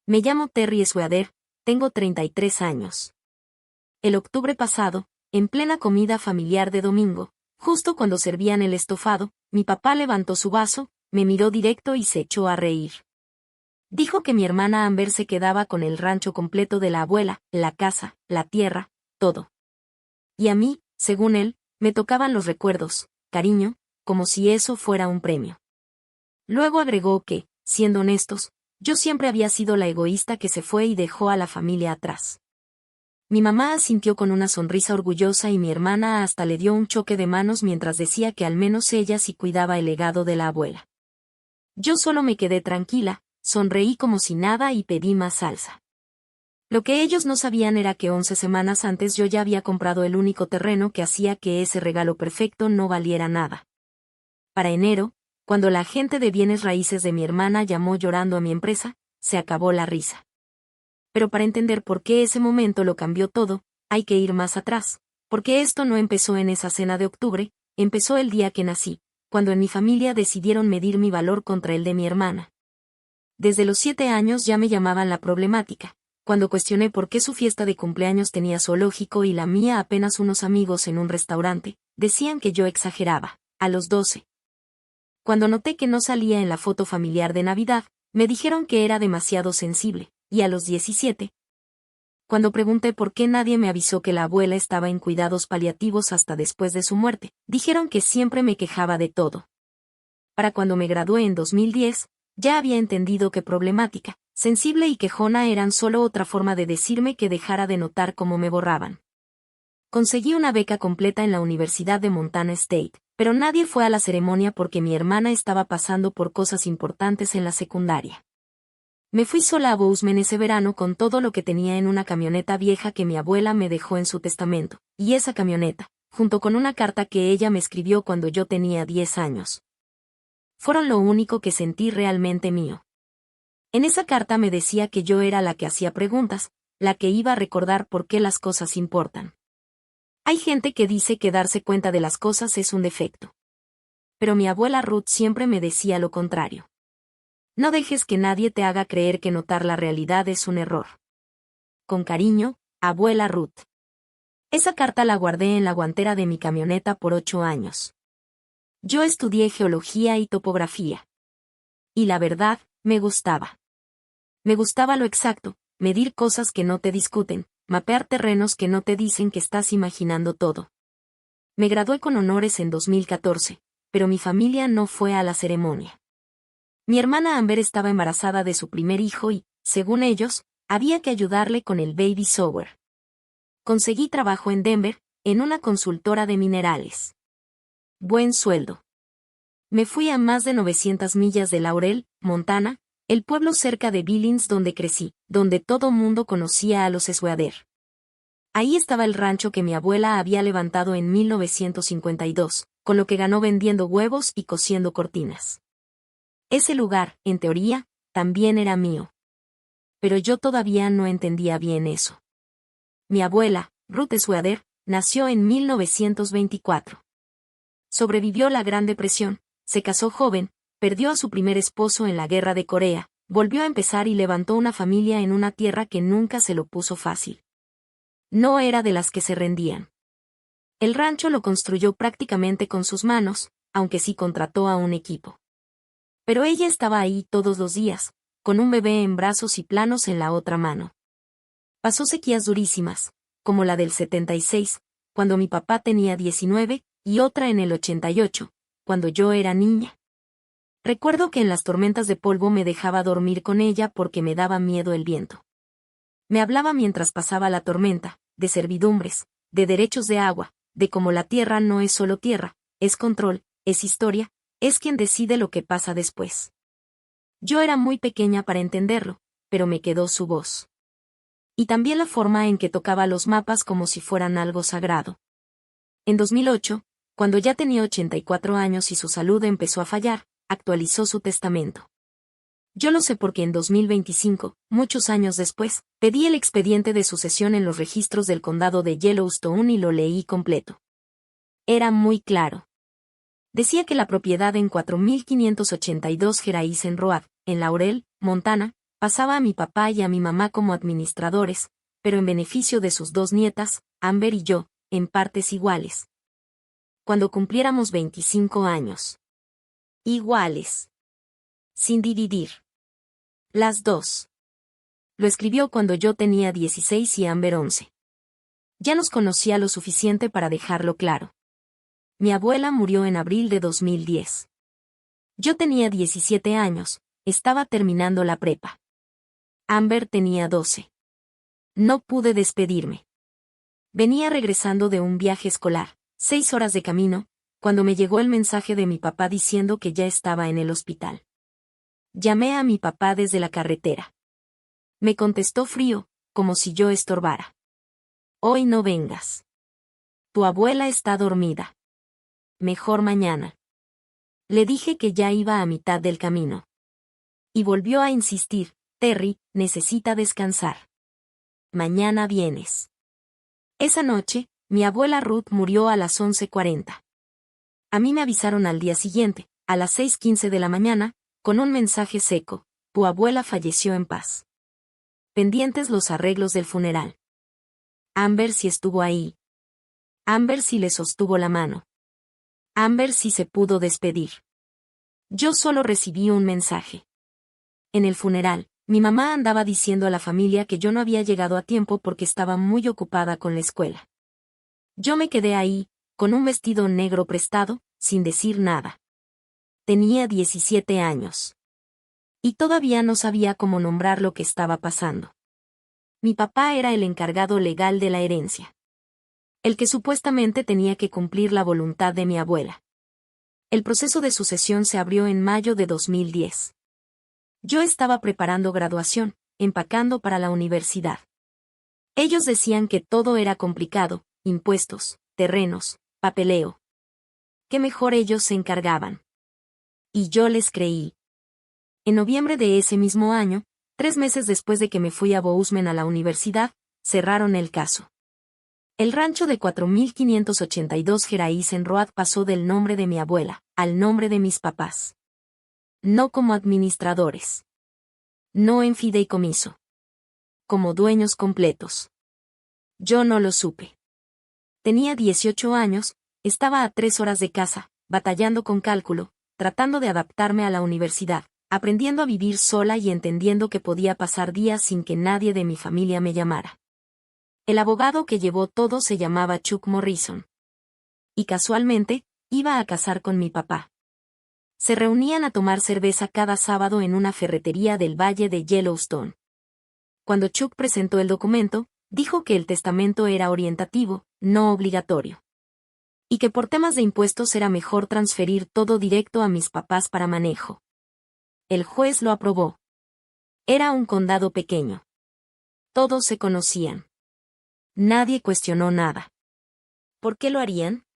Me llamo Terry Sweader, tengo 33 años. El octubre pasado, en plena comida familiar de domingo, justo cuando servían el estofado, mi papá levantó su vaso, me miró directo y se echó a reír. Dijo que mi hermana Amber se quedaba con el rancho completo de la abuela, la casa, la tierra, todo. Y a mí, según él, me tocaban los recuerdos, cariño, como si eso fuera un premio. Luego agregó que, siendo honestos, yo siempre había sido la egoísta que se fue y dejó a la familia atrás. Mi mamá asintió con una sonrisa orgullosa y mi hermana hasta le dio un choque de manos mientras decía que al menos ella sí cuidaba el legado de la abuela. Yo solo me quedé tranquila, sonreí como si nada y pedí más salsa. Lo que ellos no sabían era que 11 semanas antes yo ya había comprado el único terreno que hacía que ese regalo perfecto no valiera nada. Para enero, cuando la agente de bienes raíces de mi hermana llamó llorando a mi empresa, se acabó la risa. Pero para entender por qué ese momento lo cambió todo, hay que ir más atrás, porque esto no empezó en esa cena de octubre, empezó el día que nací, cuando en mi familia decidieron medir mi valor contra el de mi hermana. Desde los 7 años ya me llamaban la problemática, cuando cuestioné por qué su fiesta de cumpleaños tenía zoológico y la mía apenas unos amigos en un restaurante, decían que yo exageraba. A los 12. Cuando noté que no salía en la foto familiar de Navidad, me dijeron que era demasiado sensible, y a los 17. Cuando pregunté por qué nadie me avisó que la abuela estaba en cuidados paliativos hasta después de su muerte, dijeron que siempre me quejaba de todo. Para cuando me gradué en 2010, ya había entendido que problemática, sensible y quejona eran solo otra forma de decirme que dejara de notar cómo me borraban. Conseguí una beca completa en la Universidad de Montana State, pero nadie fue a la ceremonia porque mi hermana estaba pasando por cosas importantes en la secundaria. Me fui sola a Bozeman ese verano con todo lo que tenía en una camioneta vieja que mi abuela me dejó en su testamento, y esa camioneta, junto con una carta que ella me escribió cuando yo tenía 10 años. Fueron lo único que sentí realmente mío. En esa carta me decía que yo era la que hacía preguntas, la que iba a recordar por qué las cosas importan. Hay gente que dice que darse cuenta de las cosas es un defecto. Pero mi abuela Ruth siempre me decía lo contrario. No dejes que nadie te haga creer que notar la realidad es un error. Con cariño, abuela Ruth. Esa carta la guardé en la guantera de mi camioneta por 8 años. Yo estudié geología y topografía. Y la verdad, me gustaba. Me gustaba lo exacto, medir cosas que no te discuten, mapear terrenos que no te dicen que estás imaginando todo. Me gradué con honores en 2014, pero mi familia no fue a la ceremonia. Mi hermana Amber estaba embarazada de su primer hijo y, según ellos, había que ayudarle con el baby shower. Conseguí trabajo en Denver, en una consultora de minerales. Buen sueldo. Me fui a más de 900 millas de Laurel, Montana, el pueblo cerca de Billings donde crecí, donde todo mundo conocía a los Sweader. Ahí estaba el rancho que mi abuela había levantado en 1952, con lo que ganó vendiendo huevos y cosiendo cortinas. Ese lugar, en teoría, también era mío. Pero yo todavía no entendía bien eso. Mi abuela, Ruth Sweader, nació en 1924. Sobrevivió la Gran Depresión, se casó joven, perdió a su primer esposo en la Guerra de Corea, volvió a empezar y levantó una familia en una tierra que nunca se lo puso fácil. No era de las que se rendían. El rancho lo construyó prácticamente con sus manos, aunque sí contrató a un equipo. Pero ella estaba ahí todos los días, con un bebé en brazos y planos en la otra mano. Pasó sequías durísimas, como la del 76, cuando mi papá tenía 19, y otra en el 88, cuando yo era niña. Recuerdo que en las tormentas de polvo me dejaba dormir con ella porque me daba miedo el viento. Me hablaba mientras pasaba la tormenta, de servidumbres, de derechos de agua, de cómo la tierra no es solo tierra, es control, es historia, es quien decide lo que pasa después. Yo era muy pequeña para entenderlo, pero me quedó su voz. Y también la forma en que tocaba los mapas como si fueran algo sagrado. En 2008, cuando ya tenía 84 años y su salud empezó a fallar, actualizó su testamento. Yo lo sé porque en 2025, muchos años después, pedí el expediente de sucesión en los registros del condado de Yellowstone y lo leí completo. Era muy claro. Decía que la propiedad en 4582 Geraisen Road, en Laurel, Montana, Pasaba a mi papá y a mi mamá como administradores, pero en beneficio de sus dos nietas, Amber y yo, en partes iguales. Cuando cumpliéramos 25 años. Iguales. Sin dividir. Las dos. Lo escribió cuando yo tenía 16 y Amber 11. Ya nos conocía lo suficiente para dejarlo claro. Mi abuela murió en abril de 2010. Yo tenía 17 años, estaba terminando la prepa. Amber tenía 12. No pude despedirme. Venía regresando de un viaje escolar, 6 horas de camino, cuando me llegó el mensaje de mi papá diciendo que ya estaba en el hospital. Llamé a mi papá desde la carretera. Me contestó frío, como si yo estorbara. Hoy no vengas. Tu abuela está dormida. Mejor mañana. Le dije que ya iba a mitad del camino. Y volvió a insistir, Terry, necesita descansar. Mañana vienes. Esa noche, mi abuela Ruth murió a las 11:40. A mí me avisaron al día siguiente, a las 6:15 de la mañana, con un mensaje seco: tu abuela falleció en paz. Pendientes los arreglos del funeral. Amber sí estuvo ahí. Amber sí le sostuvo la mano. Amber sí se pudo despedir. Yo solo recibí un mensaje. En el funeral, mi mamá andaba diciendo a la familia que yo no había llegado a tiempo porque estaba muy ocupada con la escuela. Yo me quedé ahí, con un vestido negro prestado, sin decir nada. Tenía 17 años. Y todavía no sabía cómo nombrar lo que estaba pasando. Mi papá era el encargado legal de la herencia. El que supuestamente tenía que cumplir la voluntad de mi abuela. El proceso de sucesión se abrió en mayo de 2010. Yo estaba preparando graduación, empacando para la universidad. Ellos decían que todo era complicado, impuestos, terrenos, papeleo. Que mejor ellos se encargaban. Y yo les creí. En noviembre de ese mismo año, 3 meses después de que me fui a Bozeman a la universidad, cerraron el caso. El rancho de 4582 Geraisen Road pasó del nombre de mi abuela, al nombre de mis papás. No como administradores. No en fideicomiso. Como dueños completos. Yo no lo supe. Tenía 18 años, estaba a 3 horas de casa, batallando con cálculo, tratando de adaptarme a la universidad, aprendiendo a vivir sola y entendiendo que podía pasar días sin que nadie de mi familia me llamara. El abogado que llevó todo se llamaba Chuck Morrison. Y casualmente, iba a casar con mi papá. Se reunían a tomar cerveza cada sábado en una ferretería del Valle de Yellowstone. Cuando Chuck presentó el documento, dijo que el testamento era orientativo, no obligatorio. Y que por temas de impuestos era mejor transferir todo directo a mis papás para manejo. El juez lo aprobó. Era un condado pequeño. Todos se conocían. Nadie cuestionó nada. ¿Por qué lo harían?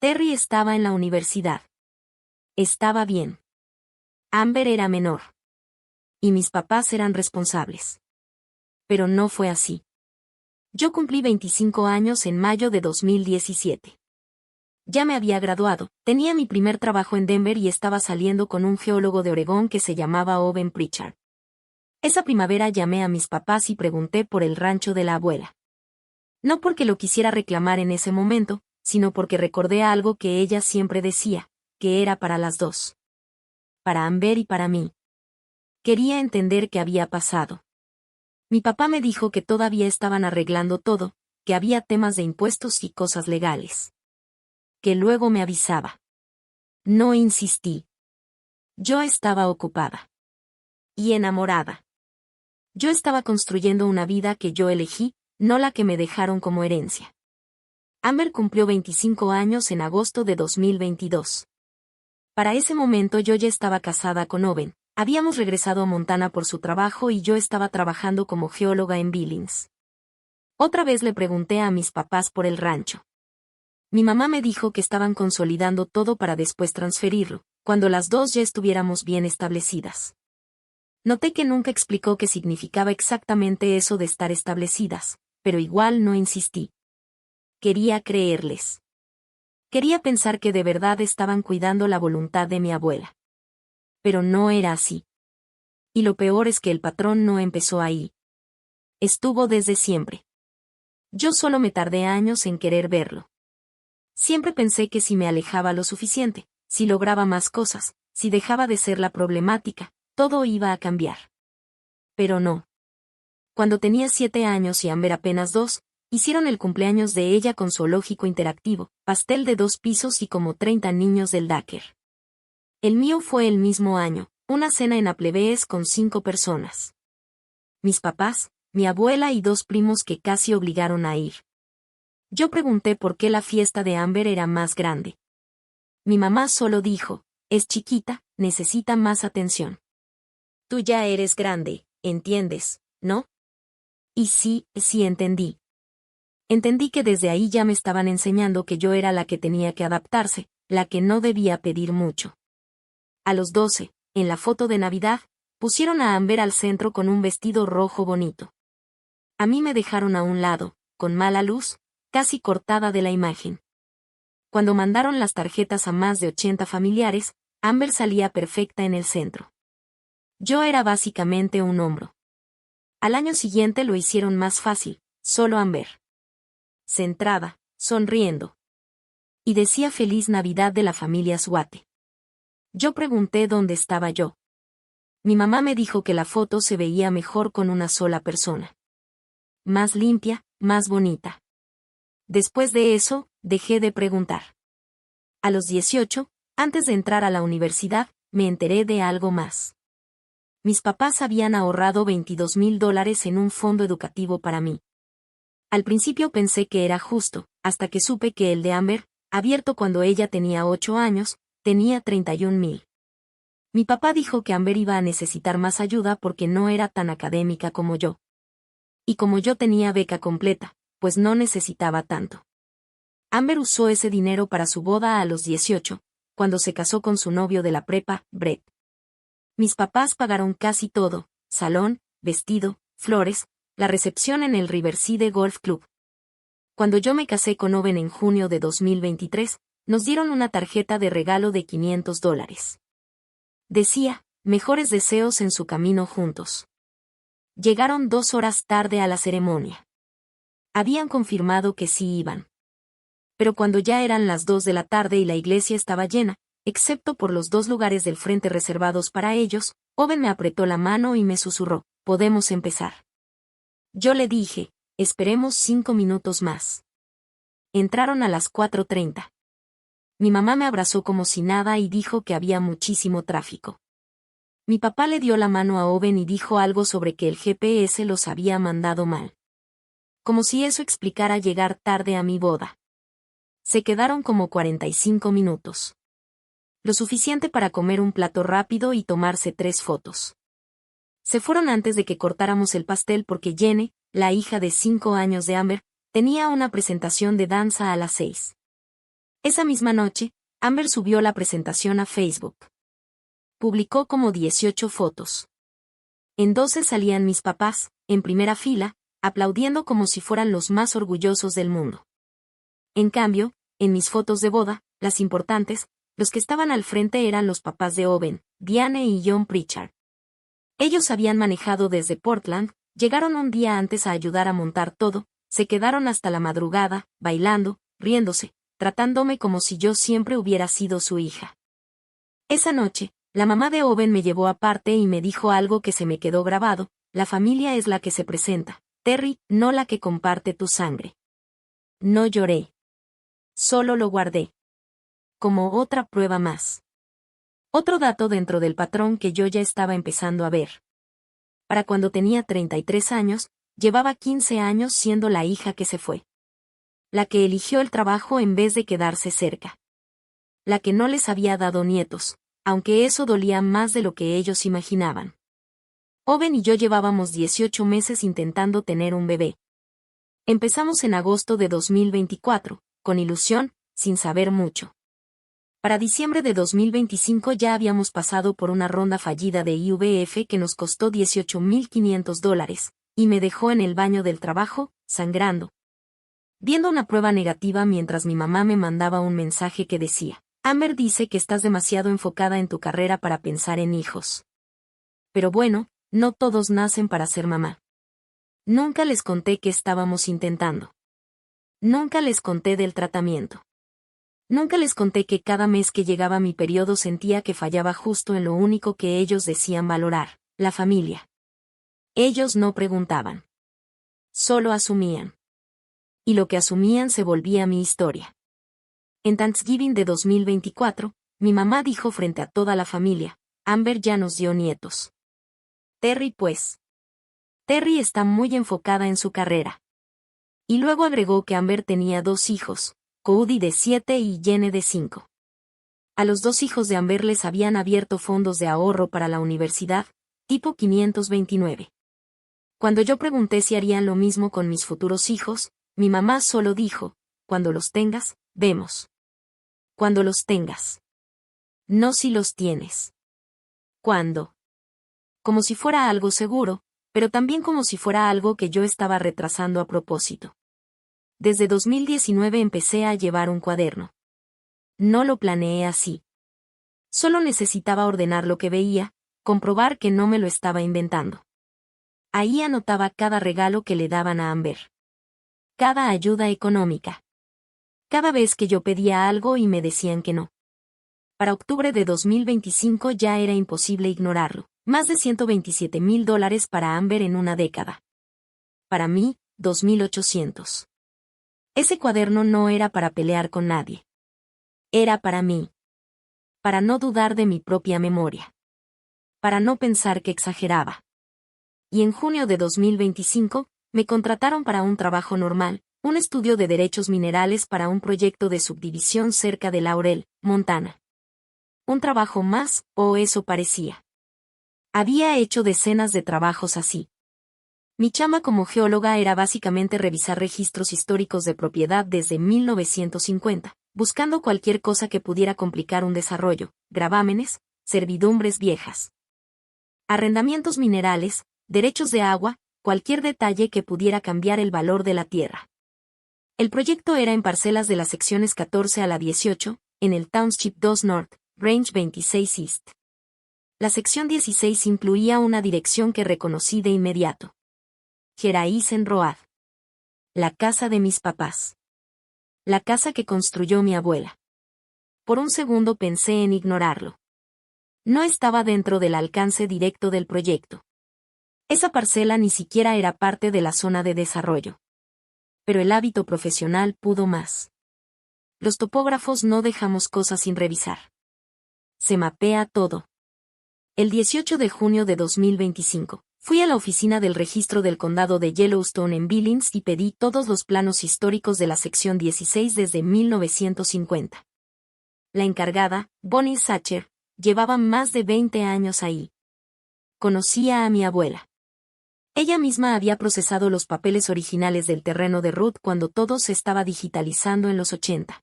Terry estaba en la universidad. Estaba bien. Amber era menor. Y mis papás eran responsables. Pero no fue así. Yo cumplí 25 años en mayo de 2017. Ya me había graduado, tenía mi primer trabajo en Denver y estaba saliendo con un geólogo de Oregón que se llamaba Owen Pritchard. Esa primavera llamé a mis papás y pregunté por el rancho de la abuela. No porque lo quisiera reclamar en ese momento, sino porque recordé algo que ella siempre decía, que era para las dos. Para Amber y para mí. Quería entender qué había pasado. Mi papá me dijo que todavía estaban arreglando todo, que había temas de impuestos y cosas legales. Que luego me avisaba. No insistí. Yo estaba ocupada. Y enamorada. Yo estaba construyendo una vida que yo elegí, no la que me dejaron como herencia. Amber cumplió 25 años en agosto de 2022. Para ese momento yo ya estaba casada con Owen, habíamos regresado a Montana por su trabajo y yo estaba trabajando como geóloga en Billings. Otra vez le pregunté a mis papás por el rancho. Mi mamá me dijo que estaban consolidando todo para después transferirlo, cuando las dos ya estuviéramos bien establecidas. Noté que nunca explicó qué significaba exactamente eso de estar establecidas, pero igual no insistí. Quería creerles. Quería pensar que de verdad estaban cuidando la voluntad de mi abuela. Pero no era así. Y lo peor es que el patrón no empezó ahí. Estuvo desde siempre. Yo solo me tardé años en querer verlo. Siempre pensé que si me alejaba lo suficiente, si lograba más cosas, si dejaba de ser la problemática, todo iba a cambiar. Pero no. Cuando tenía 7 años y Amber apenas 2, hicieron el cumpleaños de ella con zoológico interactivo, pastel de 2 pisos y como 30 niños del Daker. El mío fue el mismo año, una cena en Applebee's con 5 personas. Mis papás, mi abuela y 2 primos que casi obligaron a ir. Yo pregunté por qué la fiesta de Amber era más grande. Mi mamá solo dijo, es chiquita, necesita más atención. Tú ya eres grande, ¿entiendes, no? Y sí entendí. Entendí que desde ahí ya me estaban enseñando que yo era la que tenía que adaptarse, la que no debía pedir mucho. A los 12, en la foto de Navidad, pusieron a Amber al centro con un vestido rojo bonito. A mí me dejaron a un lado, con mala luz, casi cortada de la imagen. Cuando mandaron las tarjetas a más de 80 familiares, Amber salía perfecta en el centro. Yo era básicamente un hombro. Al año siguiente lo hicieron más fácil, solo Amber. Centrada, sonriendo. Y decía Feliz Navidad de la familia Swate. Yo pregunté dónde estaba yo. Mi mamá me dijo que la foto se veía mejor con una sola persona. Más limpia, más bonita. Después de eso, dejé de preguntar. A los 18, antes de entrar a la universidad, me enteré de algo más. Mis papás habían ahorrado $22,000 en un fondo educativo para mí. Al principio pensé que era justo, hasta que supe que el de Amber, abierto cuando ella tenía 8 años, tenía 31,000. Mi papá dijo que Amber iba a necesitar más ayuda porque no era tan académica como yo. Y como yo tenía beca completa, pues no necesitaba tanto. Amber usó ese dinero para su boda a los 18, cuando se casó con su novio de la prepa, Brett. Mis papás pagaron casi todo, salón, vestido, flores, la recepción en el Riverside Golf Club. Cuando yo me casé con Owen en junio de 2023, nos dieron una tarjeta de regalo de $500. Decía, mejores deseos en su camino juntos. Llegaron 2 horas tarde a la ceremonia. Habían confirmado que sí iban. Pero cuando ya eran las 2 de la tarde y la iglesia estaba llena, excepto por los 2 lugares del frente reservados para ellos, Owen me apretó la mano y me susurró, «Podemos empezar». Yo le dije, «Esperemos 5 minutos más». Entraron a las 4:30. Mi mamá me abrazó como si nada y dijo que había muchísimo tráfico. Mi papá le dio la mano a Owen y dijo algo sobre que el GPS los había mandado mal. Como si eso explicara llegar tarde a mi boda. Se quedaron como 45 minutos. Lo suficiente para comer un plato rápido y tomarse 3 fotos. Se fueron antes de que cortáramos el pastel porque Jenny, la hija de 5 años de Amber, tenía una presentación de danza a las 6. Esa misma noche, Amber subió la presentación a Facebook. Publicó como 18 fotos. En 12 salían mis papás, en primera fila, aplaudiendo como si fueran los más orgullosos del mundo. En cambio, en mis fotos de boda, las importantes, los que estaban al frente eran los papás de Owen, Diane y John Pritchard. Ellos habían manejado desde Portland, llegaron un día antes a ayudar a montar todo, se quedaron hasta la madrugada, bailando, riéndose, tratándome como si yo siempre hubiera sido su hija. Esa noche, la mamá de Owen me llevó aparte y me dijo algo que se me quedó grabado, la familia es la que se presenta, Terry, no la que comparte tu sangre. No lloré. Solo lo guardé. Como otra prueba más. Otro dato dentro del patrón que yo ya estaba empezando a ver. Para cuando tenía 33 años, llevaba 15 años siendo la hija que se fue. La que eligió el trabajo en vez de quedarse cerca. La que no les había dado nietos, aunque eso dolía más de lo que ellos imaginaban. Owen y yo llevábamos 18 meses intentando tener un bebé. Empezamos en agosto de 2024, con ilusión, sin saber mucho. Para diciembre de 2025 ya habíamos pasado por una ronda fallida de IVF que nos costó $18,500, y me dejó en el baño del trabajo, sangrando. Viendo una prueba negativa mientras mi mamá me mandaba un mensaje que decía, Amber dice que estás demasiado enfocada en tu carrera para pensar en hijos. Pero bueno, no todos nacen para ser mamá. Nunca les conté que estábamos intentando. Nunca les conté del tratamiento. Nunca les conté que cada mes que llegaba mi periodo sentía que fallaba justo en lo único que ellos decían valorar, la familia. Ellos no preguntaban. Solo asumían. Y lo que asumían se volvía mi historia. En Thanksgiving de 2024, mi mamá dijo frente a toda la familia, Amber ya nos dio nietos. Terry pues. Terry está muy enfocada en su carrera. Y luego agregó que Amber tenía 2 hijos, Cody de 7 y Jenny de 5. A los 2 hijos de Amber les habían abierto fondos de ahorro para la universidad, tipo 529. Cuando yo pregunté si harían lo mismo con mis futuros hijos, mi mamá solo dijo, cuando los tengas, vemos. Cuando los tengas. No si los tienes. ¿Cuándo? Como si fuera algo seguro, pero también como si fuera algo que yo estaba retrasando a propósito. Desde 2019 empecé a llevar un cuaderno. No lo planeé así. Solo necesitaba ordenar lo que veía, comprobar que no me lo estaba inventando. Ahí anotaba cada regalo que le daban a Amber. Cada ayuda económica. Cada vez que yo pedía algo y me decían que no. Para octubre de 2025 ya era imposible ignorarlo. Más de $127,000 para Amber en una década. Para mí, 2,800. Ese cuaderno no era para pelear con nadie. Era para mí. Para no dudar de mi propia memoria. Para no pensar que exageraba. Y en junio de 2025, me contrataron para un trabajo normal, un estudio de derechos minerales para un proyecto de subdivisión cerca de Laurel, Montana. Un trabajo más, o eso parecía. Había hecho decenas de trabajos así. Mi chamba como geóloga era básicamente revisar registros históricos de propiedad desde 1950, buscando cualquier cosa que pudiera complicar un desarrollo, gravámenes, servidumbres viejas, arrendamientos minerales, derechos de agua, cualquier detalle que pudiera cambiar el valor de la tierra. El proyecto era en parcelas de las secciones 14 a la 18, en el Township 2 North, Range 26 East. La sección 16 incluía una dirección que reconocí de inmediato. Jeraísen Road. La casa de mis papás. La casa que construyó mi abuela. Por un segundo pensé en ignorarlo. No estaba dentro del alcance directo del proyecto. Esa parcela ni siquiera era parte de la zona de desarrollo. Pero el hábito profesional pudo más. Los topógrafos no dejamos cosas sin revisar. Se mapea todo. El 18 de junio de 2025, fui a la oficina del registro del condado de Yellowstone en Billings y pedí todos los planos históricos de la sección 16 desde 1950. La encargada, Bonnie Sacher, llevaba más de 20 años ahí. Conocía a mi abuela. Ella misma había procesado los papeles originales del terreno de Ruth cuando todo se estaba digitalizando en los 80.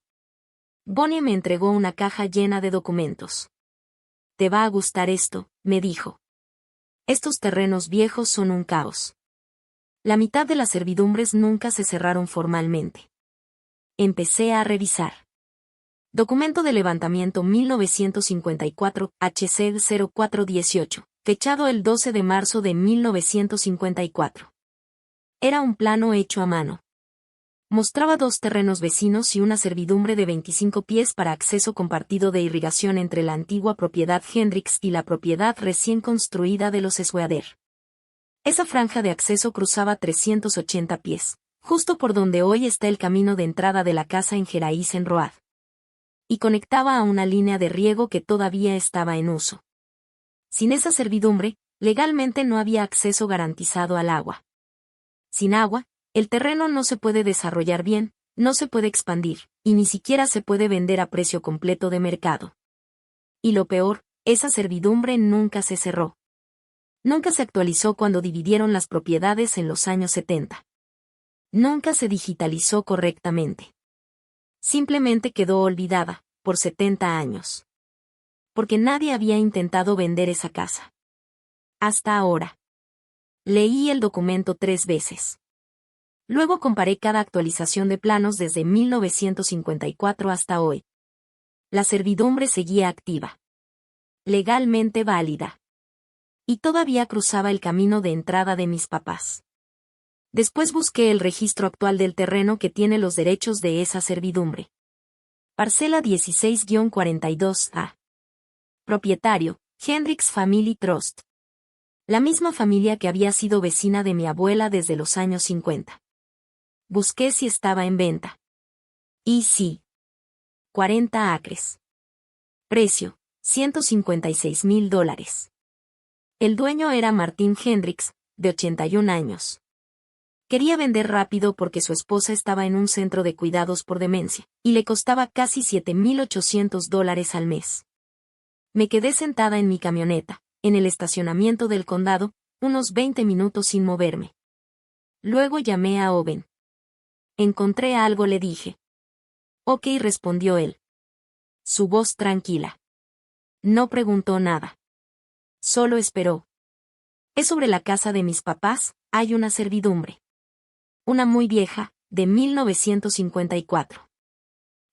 Bonnie me entregó una caja llena de documentos. «Te va a gustar esto», me dijo. Estos terrenos viejos son un caos. La mitad de las servidumbres nunca se cerraron formalmente. Empecé a revisar. Documento de levantamiento 1954, HC 0418, fechado el 12 de marzo de 1954. Era un plano hecho a mano. Mostraba 2 terrenos vecinos y una servidumbre de 25 pies para acceso compartido de irrigación entre la antigua propiedad Hendricks y la propiedad recién construida de los Sweader. Esa franja de acceso cruzaba 380 pies, justo por donde hoy está el camino de entrada de la casa en Jeraísen Road. Y conectaba a una línea de riego que todavía estaba en uso. Sin esa servidumbre, legalmente no había acceso garantizado al agua. Sin agua, el terreno no se puede desarrollar bien, no se puede expandir, y ni siquiera se puede vender a precio completo de mercado. Y lo peor, esa servidumbre nunca se cerró. Nunca se actualizó cuando dividieron las propiedades en los años 70. Nunca se digitalizó correctamente. Simplemente quedó olvidada, por 70 años. Porque nadie había intentado vender esa casa. Hasta ahora. Leí el documento 3 veces. Luego comparé cada actualización de planos desde 1954 hasta hoy. La servidumbre seguía activa. Legalmente válida. Y todavía cruzaba el camino de entrada de mis papás. Después busqué el registro actual del terreno que tiene los derechos de esa servidumbre. Parcela 16-42A. Propietario, Hendricks Family Trust. La misma familia que había sido vecina de mi abuela desde los años 50. Busqué si estaba en venta. Y sí. 40 acres. Precio, $156,000. El dueño era Martin Hendricks, de 81 años. Quería vender rápido porque su esposa estaba en un centro de cuidados por demencia, y le costaba casi $7,800 al mes. Me quedé sentada en mi camioneta, en el estacionamiento del condado, unos 20 minutos sin moverme. Luego llamé a Owen. Encontré algo, le dije. Ok, respondió él. Su voz tranquila. No preguntó nada. Solo esperó. Es sobre la casa de mis papás, hay una servidumbre. Una muy vieja, de 1954.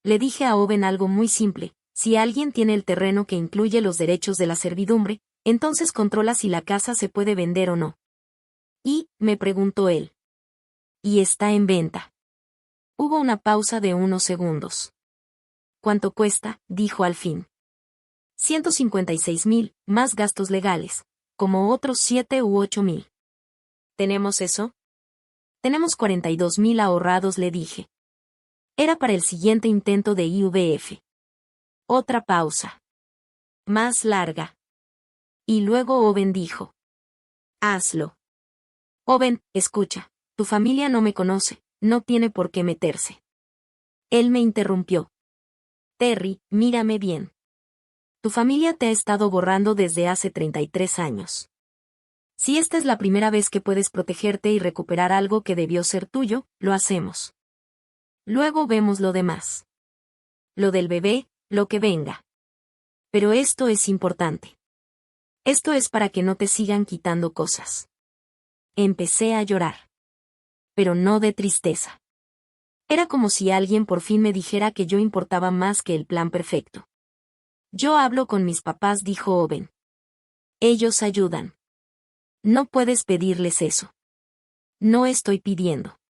Le dije a Owen algo muy simple: si alguien tiene el terreno que incluye los derechos de la servidumbre, entonces controla si la casa se puede vender o no. Y, me preguntó él. ¿Y está en venta? Hubo una pausa de unos segundos. ¿Cuánto cuesta?, dijo al fin. 156,000, más gastos legales, como otros 7 u 8,000. ¿Tenemos eso? Tenemos 42,000 ahorrados, le dije. Era para el siguiente intento de IVF. Otra pausa. Más larga. Y luego Owen dijo. Hazlo. Owen, escucha, tu familia no me conoce, no tiene por qué meterse. Él me interrumpió. Terry, mírame bien. Tu familia te ha estado borrando desde hace 33 años. Si esta es la primera vez que puedes protegerte y recuperar algo que debió ser tuyo, lo hacemos. Luego vemos lo demás. Lo del bebé, lo que venga. Pero esto es importante. Esto es para que no te sigan quitando cosas. Empecé a llorar. Pero no de tristeza. Era como si alguien por fin me dijera que yo importaba más que el plan perfecto. Yo hablo con mis papás, dijo Owen. Ellos ayudan. No puedes pedirles eso. No estoy pidiendo.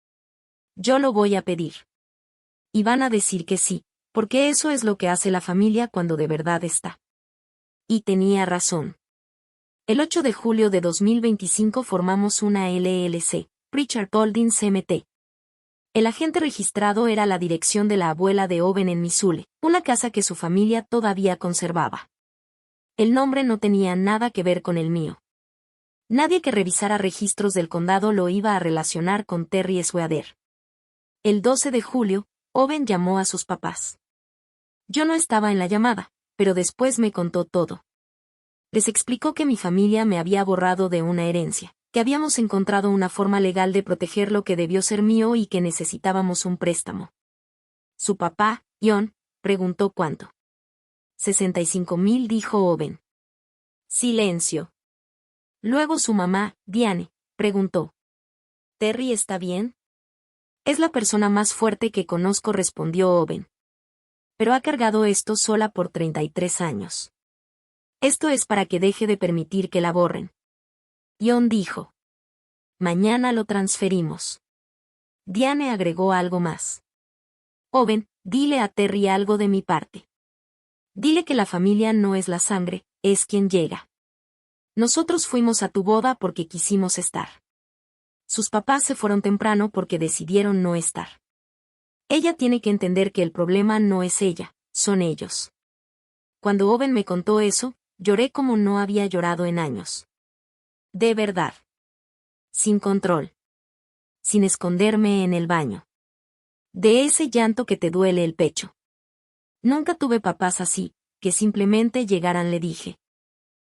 Yo lo voy a pedir. Y van a decir que sí, porque eso es lo que hace la familia cuando de verdad está. Y tenía razón. El 8 de julio de 2025 formamos una LLC, Pritchard Holdings MT. El agente registrado era la dirección de la abuela de Owen en Missoula, una casa que su familia todavía conservaba. El nombre no tenía nada que ver con el mío. Nadie que revisara registros del condado lo iba a relacionar con Terry Sweater. El 12 de julio, Owen llamó a sus papás. Yo no estaba en la llamada, pero después me contó todo. Les explicó que mi familia me había borrado de una herencia, que habíamos encontrado una forma legal de proteger lo que debió ser mío y que necesitábamos un préstamo. Su papá, John, preguntó cuánto. 65,000, dijo Owen. Silencio. Luego su mamá, Diane, preguntó. ¿Terry está bien? Es la persona más fuerte que conozco, respondió Owen. Pero ha cargado esto sola por 33 años. Esto es para que deje de permitir que la borren. John dijo. Mañana lo transferimos. Diane agregó algo más. Owen, dile a Terry algo de mi parte. Dile que la familia no es la sangre, es quien llega. Nosotros fuimos a tu boda porque quisimos estar. Sus papás se fueron temprano porque decidieron no estar. Ella tiene que entender que el problema no es ella, son ellos. Cuando Owen me contó eso, lloré como no había llorado en años. De verdad. Sin control. Sin esconderme en el baño. De ese llanto que te duele el pecho. Nunca tuve papás así, que simplemente llegaran, le dije.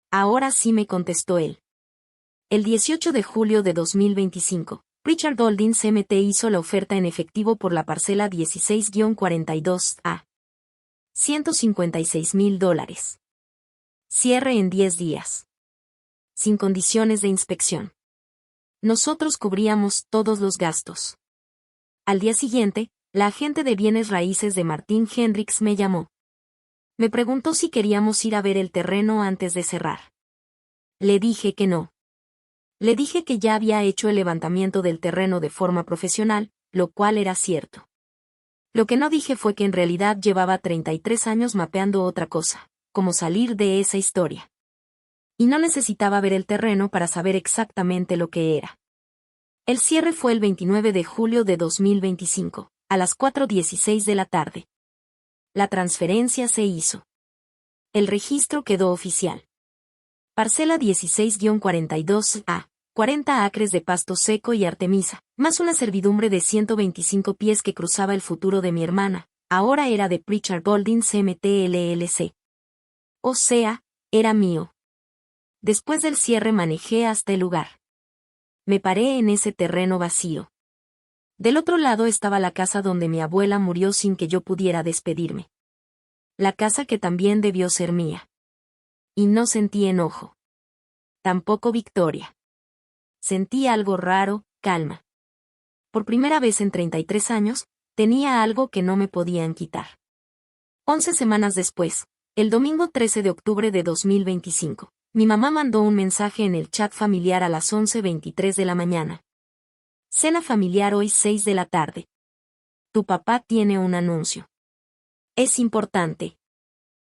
Ahora sí, me contestó él. El 18 de julio de 2025, Pritchard Holdings MT hizo la oferta en efectivo por la parcela 16-42A. $156,000. Cierre en 10 días. Sin condiciones de inspección. Nosotros cubríamos todos los gastos. Al día siguiente, la agente de bienes raíces de Martin Hendricks me llamó. Me preguntó si queríamos ir a ver el terreno antes de cerrar. Le dije que no. Le dije que ya había hecho el levantamiento del terreno de forma profesional, lo cual era cierto. Lo que no dije fue que en realidad llevaba 33 años mapeando otra cosa, como salir de esa historia. Y no necesitaba ver el terreno para saber exactamente lo que era. El cierre fue el 29 de julio de 2025, a las 4:16 de la tarde. La transferencia se hizo. El registro quedó oficial. Parcela 16-42A, 40 acres de pasto seco y artemisa, más una servidumbre de 125 pies que cruzaba el futuro de mi hermana, ahora era de Pritchard Holdings MT LLC. O sea, era mío. Después del cierre manejé hasta el lugar. Me paré en ese terreno vacío. Del otro lado estaba la casa donde mi abuela murió sin que yo pudiera despedirme. La casa que también debió ser mía. Y no sentí enojo. Tampoco victoria. Sentí algo raro, calma. Por primera vez en 33 años, tenía algo que no me podían quitar. 11 semanas después, el domingo 13 de octubre de 2025, mi mamá mandó un mensaje en el chat familiar a las 11:23 de la mañana. Cena familiar hoy 6 de la tarde. Tu papá tiene un anuncio. Es importante.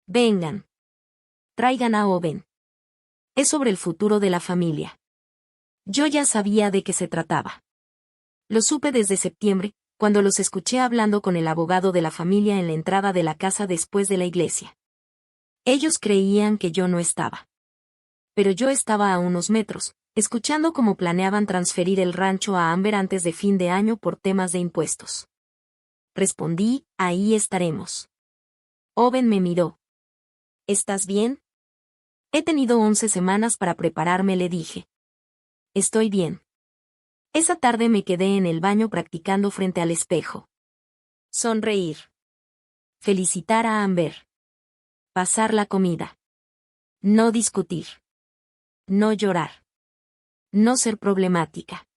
Vengan. Traigan a Owen. Es sobre el futuro de la familia. Yo ya sabía de qué se trataba. Lo supe desde septiembre, cuando los escuché hablando con el abogado de la familia en la entrada de la casa después de la iglesia. Ellos creían que yo no estaba. Pero yo estaba a unos metros, escuchando cómo planeaban transferir el rancho a Amber antes de fin de año por temas de impuestos. Respondí, ahí estaremos. Owen me miró. ¿Estás bien? He tenido 11 semanas para prepararme, le dije. Estoy bien. Esa tarde me quedé en el baño practicando frente al espejo. Sonreír. Felicitar a Amber. Pasar la comida. No discutir. No llorar. No ser problemática.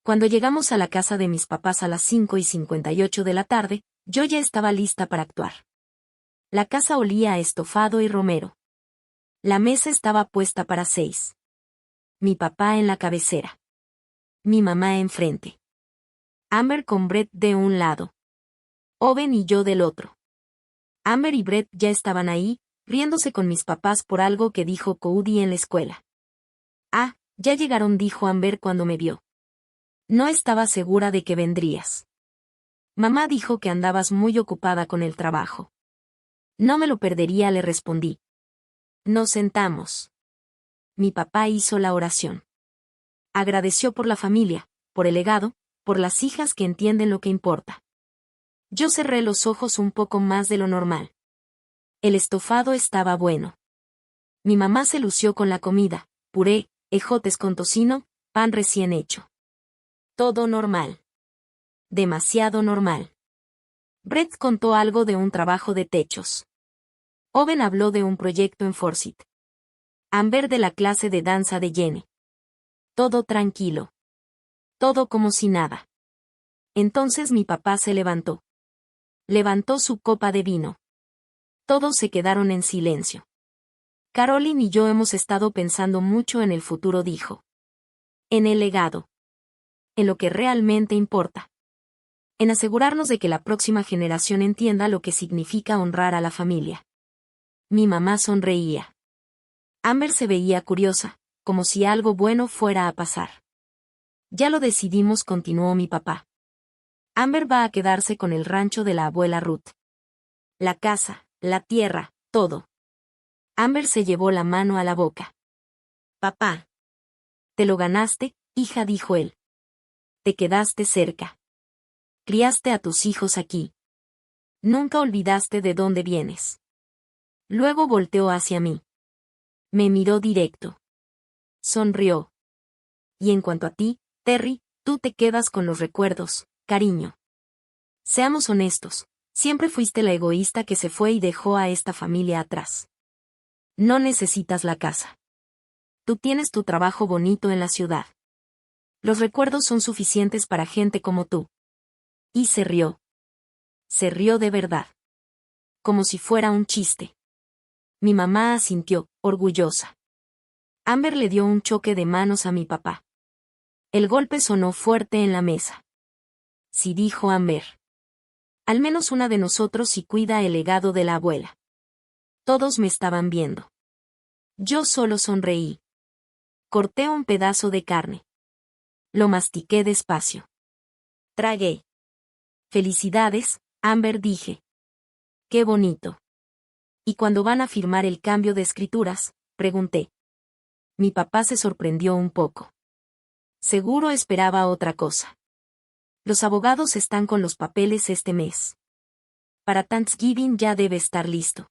Cuando llegamos a la casa de mis papás a las 5:58 de la tarde, yo ya estaba lista para actuar. La casa olía a estofado y romero. La mesa estaba puesta para 6. Mi papá en la cabecera. Mi mamá enfrente. Amber con Brett de un lado. Owen y yo del otro. Amber y Brett ya estaban ahí, riéndose con mis papás por algo que dijo Cody en la escuela. Ah, ya llegaron, dijo Amber cuando me vio. No estaba segura de que vendrías. Mamá dijo que andabas muy ocupada con el trabajo. No me lo perdería, le respondí. Nos sentamos. Mi papá hizo la oración. Agradeció por la familia, por el legado, por las hijas que entienden lo que importa. Yo cerré los ojos un poco más de lo normal. El estofado estaba bueno. Mi mamá se lució con la comida, puré, ejotes con tocino, pan recién hecho. Todo normal. Demasiado normal. Brett contó algo de un trabajo de techos. Owen habló de un proyecto en Forsyth. Amber de la clase de danza de Jenny. Todo tranquilo. Todo como si nada. Entonces mi papá se levantó. Levantó su copa de vino. Todos se quedaron en silencio. Caroline y yo hemos estado pensando mucho en el futuro, dijo. En el legado. En lo que realmente importa. En asegurarnos de que la próxima generación entienda lo que significa honrar a la familia. Mi mamá sonreía. Amber se veía curiosa, como si algo bueno fuera a pasar. Ya lo decidimos, continuó mi papá. Amber va a quedarse con el rancho de la abuela Ruth. La casa, la tierra, todo. Amber se llevó la mano a la boca. Papá. Te lo ganaste, hija, dijo él. Te quedaste cerca. Criaste a tus hijos aquí. Nunca olvidaste de dónde vienes. Luego volteó hacia mí. Me miró directo. Sonrió. Y en cuanto a ti, Terry, tú te quedas con los recuerdos, cariño. Seamos honestos, siempre fuiste la egoísta que se fue y dejó a esta familia atrás. No necesitas la casa. Tú tienes tu trabajo bonito en la ciudad. Los recuerdos son suficientes para gente como tú. Y se rió. Se rió de verdad. Como si fuera un chiste. Mi mamá asintió, orgullosa. Amber le dio un choque de manos a mi papá. El golpe sonó fuerte en la mesa. Sí, dijo Amber. Al menos una de nosotros sí cuida el legado de la abuela. Todos me estaban viendo. Yo solo sonreí. Corté un pedazo de carne. Lo mastiqué despacio. Tragué. Felicidades, Amber, dije. Qué bonito. ¿Y cuándo van a firmar el cambio de escrituras?, pregunté. Mi papá se sorprendió un poco. Seguro esperaba otra cosa. Los abogados están con los papeles este mes. Para Thanksgiving ya debe estar listo.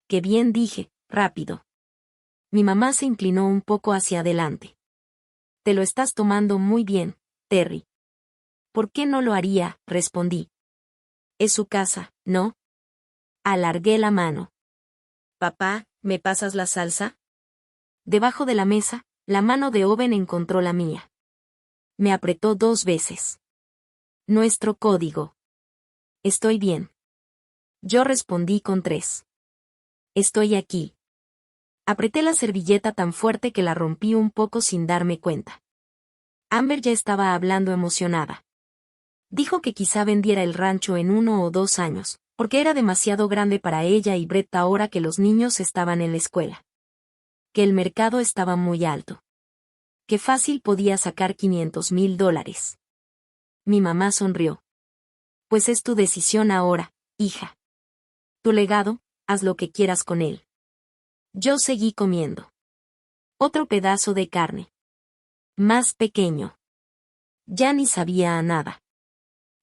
Qué bien, dije, rápido. Mi mamá se inclinó un poco hacia adelante. Te lo estás tomando muy bien, Terry. ¿Por qué no lo haría?, respondí. Es su casa, ¿no? Alargué la mano. Papá, ¿me pasas la salsa? Debajo de la mesa, la mano de Owen encontró la mía. Me apretó 2 veces. Nuestro código. Estoy bien. Yo respondí con 3. Estoy aquí. Apreté la servilleta tan fuerte que la rompí un poco sin darme cuenta. Amber ya estaba hablando emocionada. Dijo que quizá vendiera el rancho en 1 o 2 años, porque era demasiado grande para ella y Brett ahora que los niños estaban en la escuela. Que el mercado estaba muy alto. Que fácil podía sacar $500,000. Mi mamá sonrió. Pues es tu decisión ahora, hija. Tu legado, haz lo que quieras con él. Yo seguí comiendo. Otro pedazo de carne. Más pequeño. Ya ni sabía a nada.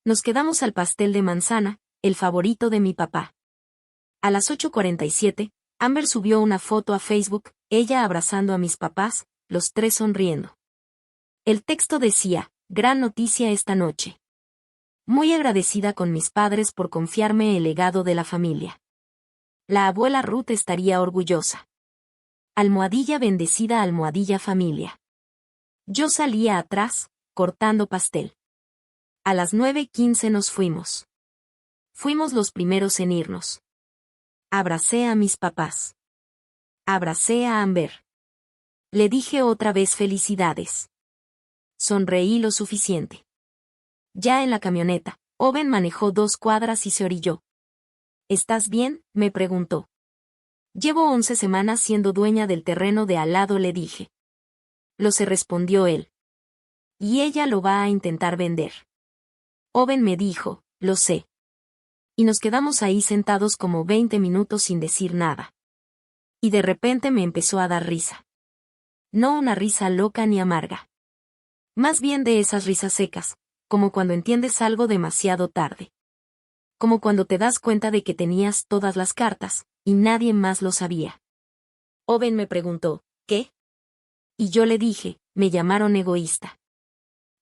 Nos quedamos al pastel de manzana, el favorito de mi papá. A las 8:47, Amber subió una foto a Facebook, ella abrazando a mis papás, los 3 sonriendo. El texto decía, gran noticia esta noche. Muy agradecida con mis padres por confiarme el legado de la familia. La abuela Ruth estaría orgullosa. Almohadilla bendecida, almohadilla familia. Yo salía atrás, cortando pastel. A las 9:15 nos fuimos. Fuimos los primeros en irnos. Abracé a mis papás. Abracé a Amber. Le dije otra vez felicidades. Sonreí lo suficiente. Ya en la camioneta, Owen manejó 2 cuadras y se orilló. ¿Estás bien?, me preguntó. Llevo 11 semanas siendo dueña del terreno de al lado, le dije. Lo sé, respondió él. Y ella lo va a intentar vender. Owen me dijo, lo sé. Y nos quedamos ahí sentados como 20 minutos sin decir nada. Y de repente me empezó a dar risa. No una risa loca ni amarga. Más bien de esas risas secas, como cuando entiendes algo demasiado tarde. Como cuando te das cuenta de que tenías todas las cartas, y nadie más lo sabía. Owen me preguntó, ¿qué? Y yo le dije, me llamaron egoísta.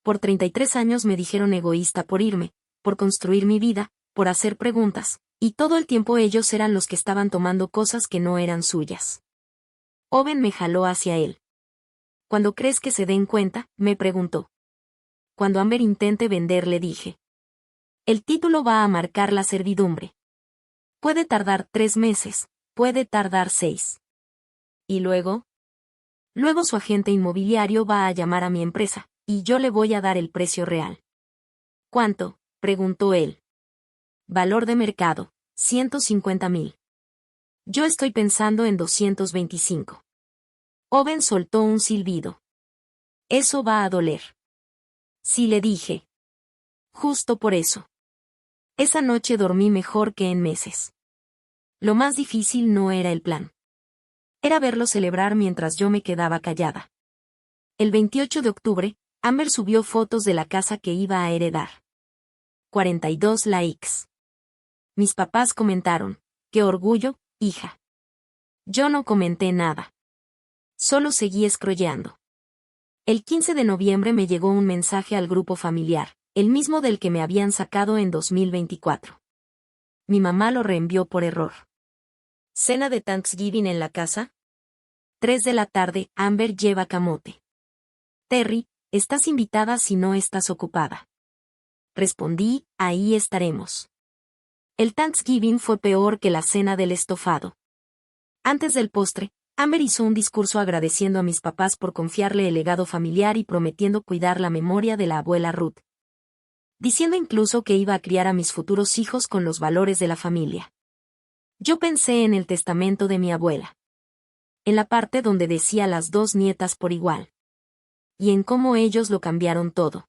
Por 33 años me dijeron egoísta por irme, por construir mi vida, por hacer preguntas, y todo el tiempo ellos eran los que estaban tomando cosas que no eran suyas. Owen me jaló hacia él. ¿Cuándo crees que se den cuenta?, me preguntó. Cuando Amber intente vender, le dije. El título va a marcar la servidumbre. Puede tardar 3 meses, puede tardar 6. ¿Y luego? Luego su agente inmobiliario va a llamar a mi empresa, y yo le voy a dar el precio real. ¿Cuánto?, preguntó él. Valor de mercado, 150,000. Yo estoy pensando en 225. Owen soltó un silbido. Eso va a doler. Sí, le dije. Justo por eso. Esa noche dormí mejor que en meses. Lo más difícil no era el plan. Era verlo celebrar mientras yo me quedaba callada. El 28 de octubre, Amber subió fotos de la casa que iba a heredar. 42 likes. Mis papás comentaron, qué orgullo, hija. Yo no comenté nada. Solo seguí scrolleando. El 15 de noviembre me llegó un mensaje al grupo familiar, el mismo del que me habían sacado en 2024. Mi mamá lo reenvió por error. ¿Cena de Thanksgiving en la casa? 3 de la tarde, Amber lleva camote. Terry, estás invitada si no estás ocupada. Respondí, ahí estaremos. El Thanksgiving fue peor que la cena del estofado. Antes del postre, Amber hizo un discurso agradeciendo a mis papás por confiarle el legado familiar y prometiendo cuidar la memoria de la abuela Ruth, diciendo incluso que iba a criar a mis futuros hijos con los valores de la familia. Yo pensé en el testamento de mi abuela, en la parte donde decía las dos nietas por igual, y en cómo ellos lo cambiaron todo.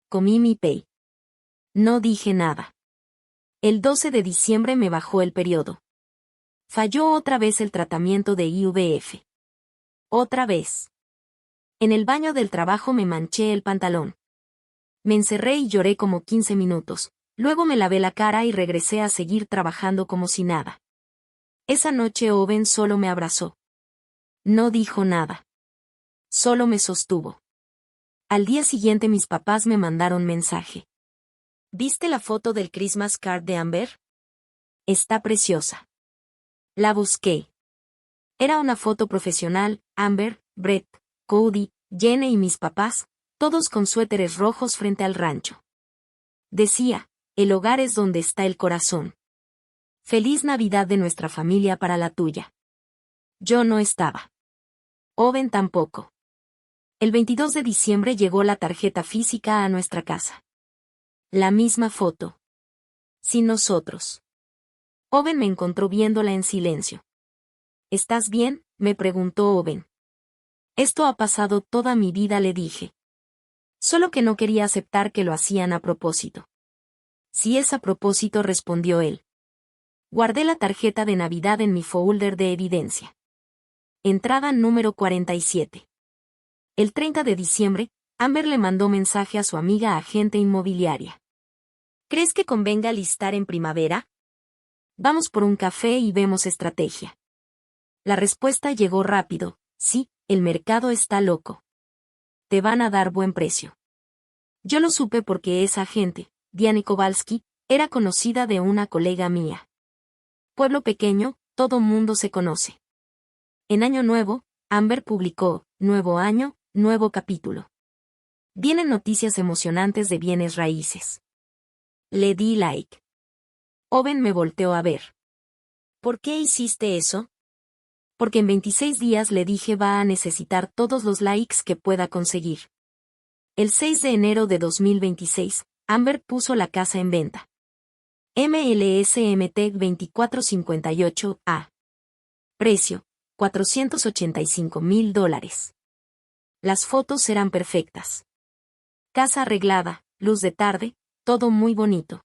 Comí mi pay. No dije nada. El 12 de diciembre me bajó el periodo. Falló otra vez el tratamiento de IVF. Otra vez. En el baño del trabajo me manché el pantalón. Me encerré y lloré como 15 minutos, luego me lavé la cara y regresé a seguir trabajando como si nada. Esa noche Owen solo me abrazó. No dijo nada. Solo me sostuvo. Al día siguiente mis papás me mandaron mensaje. ¿Viste la foto del Christmas card de Amber? Está preciosa. La busqué. Era una foto profesional, Amber, Brett, Cody, Jenny y mis papás, todos con suéteres rojos frente al rancho. Decía, el hogar es donde está el corazón. Feliz Navidad de nuestra familia para la tuya. Yo no estaba. Owen tampoco. El 22 de diciembre llegó la tarjeta física a nuestra casa. La misma foto. Sin nosotros. Owen me encontró viéndola en silencio. ¿Estás bien?, me preguntó Owen. Esto ha pasado toda mi vida, le dije. Solo que no quería aceptar que lo hacían a propósito. Si es a propósito, respondió él. Guardé la tarjeta de Navidad en mi folder de evidencia. Entrada número 47. El 30 de diciembre, Amber le mandó mensaje a su amiga agente inmobiliaria. ¿Crees que convenga listar en primavera? Vamos por un café y vemos estrategia. La respuesta llegó rápido. Sí, el mercado está loco. Te van a dar buen precio. Yo lo supe porque esa agente, Diane Kowalski, era conocida de una colega mía. Pueblo pequeño, todo mundo se conoce. En Año Nuevo, Amber publicó, Nuevo año, nuevo capítulo. Vienen noticias emocionantes de bienes raíces. Le di like. Owen me volteó a ver. ¿Por qué hiciste eso? Porque en 26 días le dije va a necesitar todos los likes que pueda conseguir. El 6 de enero de 2026, Amber puso la casa en venta. MLSMT 2458A. Precio, $485,000. Las fotos eran perfectas. Casa arreglada, luz de tarde, todo muy bonito.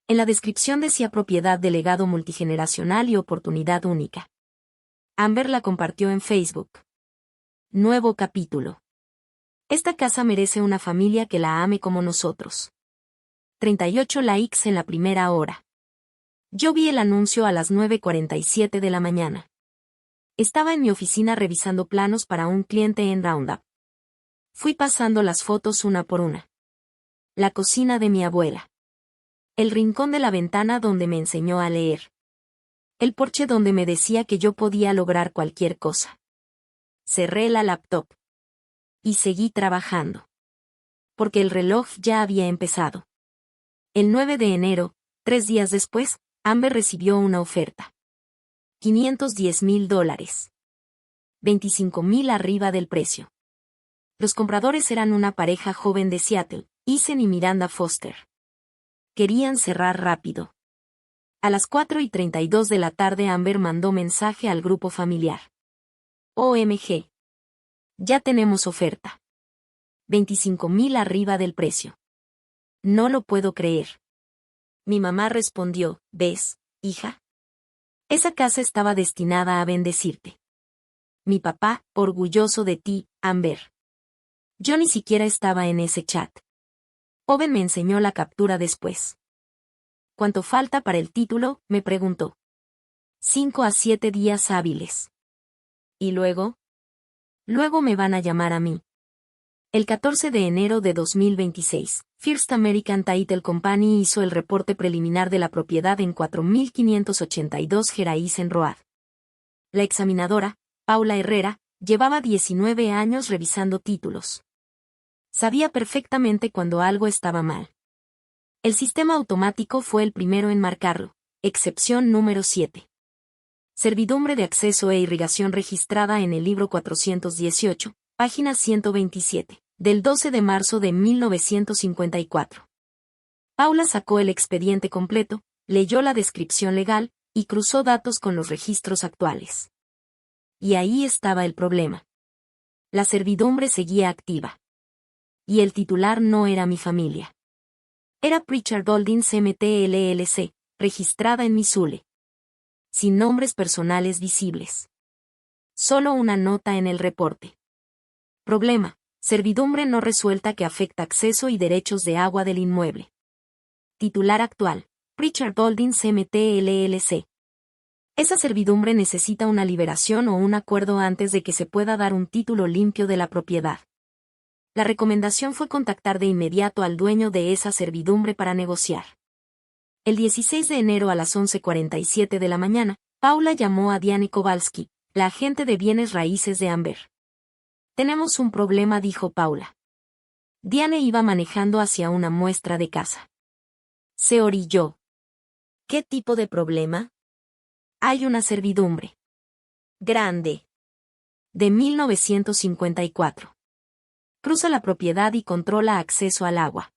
En la descripción decía propiedad de legado multigeneracional y oportunidad única. Amber la compartió en Facebook. Nuevo capítulo. Esta casa merece una familia que la ame como nosotros. 38 likes en la primera hora. Yo vi el anuncio a las 9:47 de la mañana. Estaba en mi oficina revisando planos para un cliente en Roundup. Fui pasando las fotos una por una. La cocina de mi abuela. El rincón de la ventana donde me enseñó a leer. El porche donde me decía que yo podía lograr cualquier cosa. Cerré la laptop. Y seguí trabajando. Porque el reloj ya había empezado. El 9 de enero, 3 días después, Amber recibió una oferta. $510,000. 25,000 arriba del precio. Los compradores eran una pareja joven de Seattle, Isen y Miranda Foster. Querían cerrar rápido. A las 4:32 de la tarde Amber mandó mensaje al grupo familiar. OMG. Ya tenemos oferta. 25,000 arriba del precio. No lo puedo creer. Mi mamá respondió, ¿ves, hija? Esa casa estaba destinada a bendecirte. Mi papá, orgulloso de ti, Amber. Yo ni siquiera estaba en ese chat. Owen me enseñó la captura después. ¿Cuánto falta para el título?, me preguntó. 5 a 7 días hábiles. ¿Y luego? Luego me van a llamar a mí. El 14 de enero de 2026, First American Title Company hizo el reporte preliminar de la propiedad en 4582 Geraisen Road. La examinadora, Paula Herrera, llevaba 19 años revisando títulos. Sabía perfectamente cuando algo estaba mal. El sistema automático fue el primero en marcarlo, excepción número 7. Servidumbre de acceso e irrigación registrada en el libro 418, página 127, del 12 de marzo de 1954. Paula sacó el expediente completo, leyó la descripción legal, y cruzó datos con los registros actuales. Y ahí estaba el problema. La servidumbre seguía activa. Y el titular no era mi familia. Era Pritchard Holdings MT LLC, registrada en Missouri. Sin nombres personales visibles. Solo una nota en el reporte. Problema: servidumbre no resuelta que afecta acceso y derechos de agua del inmueble. Titular actual: Pritchard Holdings MT LLC. Esa servidumbre necesita una liberación o un acuerdo antes de que se pueda dar un título limpio de la propiedad. La recomendación fue contactar de inmediato al dueño de esa servidumbre para negociar. El 16 de enero a las 11:47 de la mañana, Paula llamó a Diane Kowalski, la agente de bienes raíces de Amber. Tenemos un problema, dijo Paula. Diane iba manejando hacia una muestra de casa. Se orilló. ¿Qué tipo de problema? Hay una servidumbre. Grande. De 1954. Cruza la propiedad y controla acceso al agua.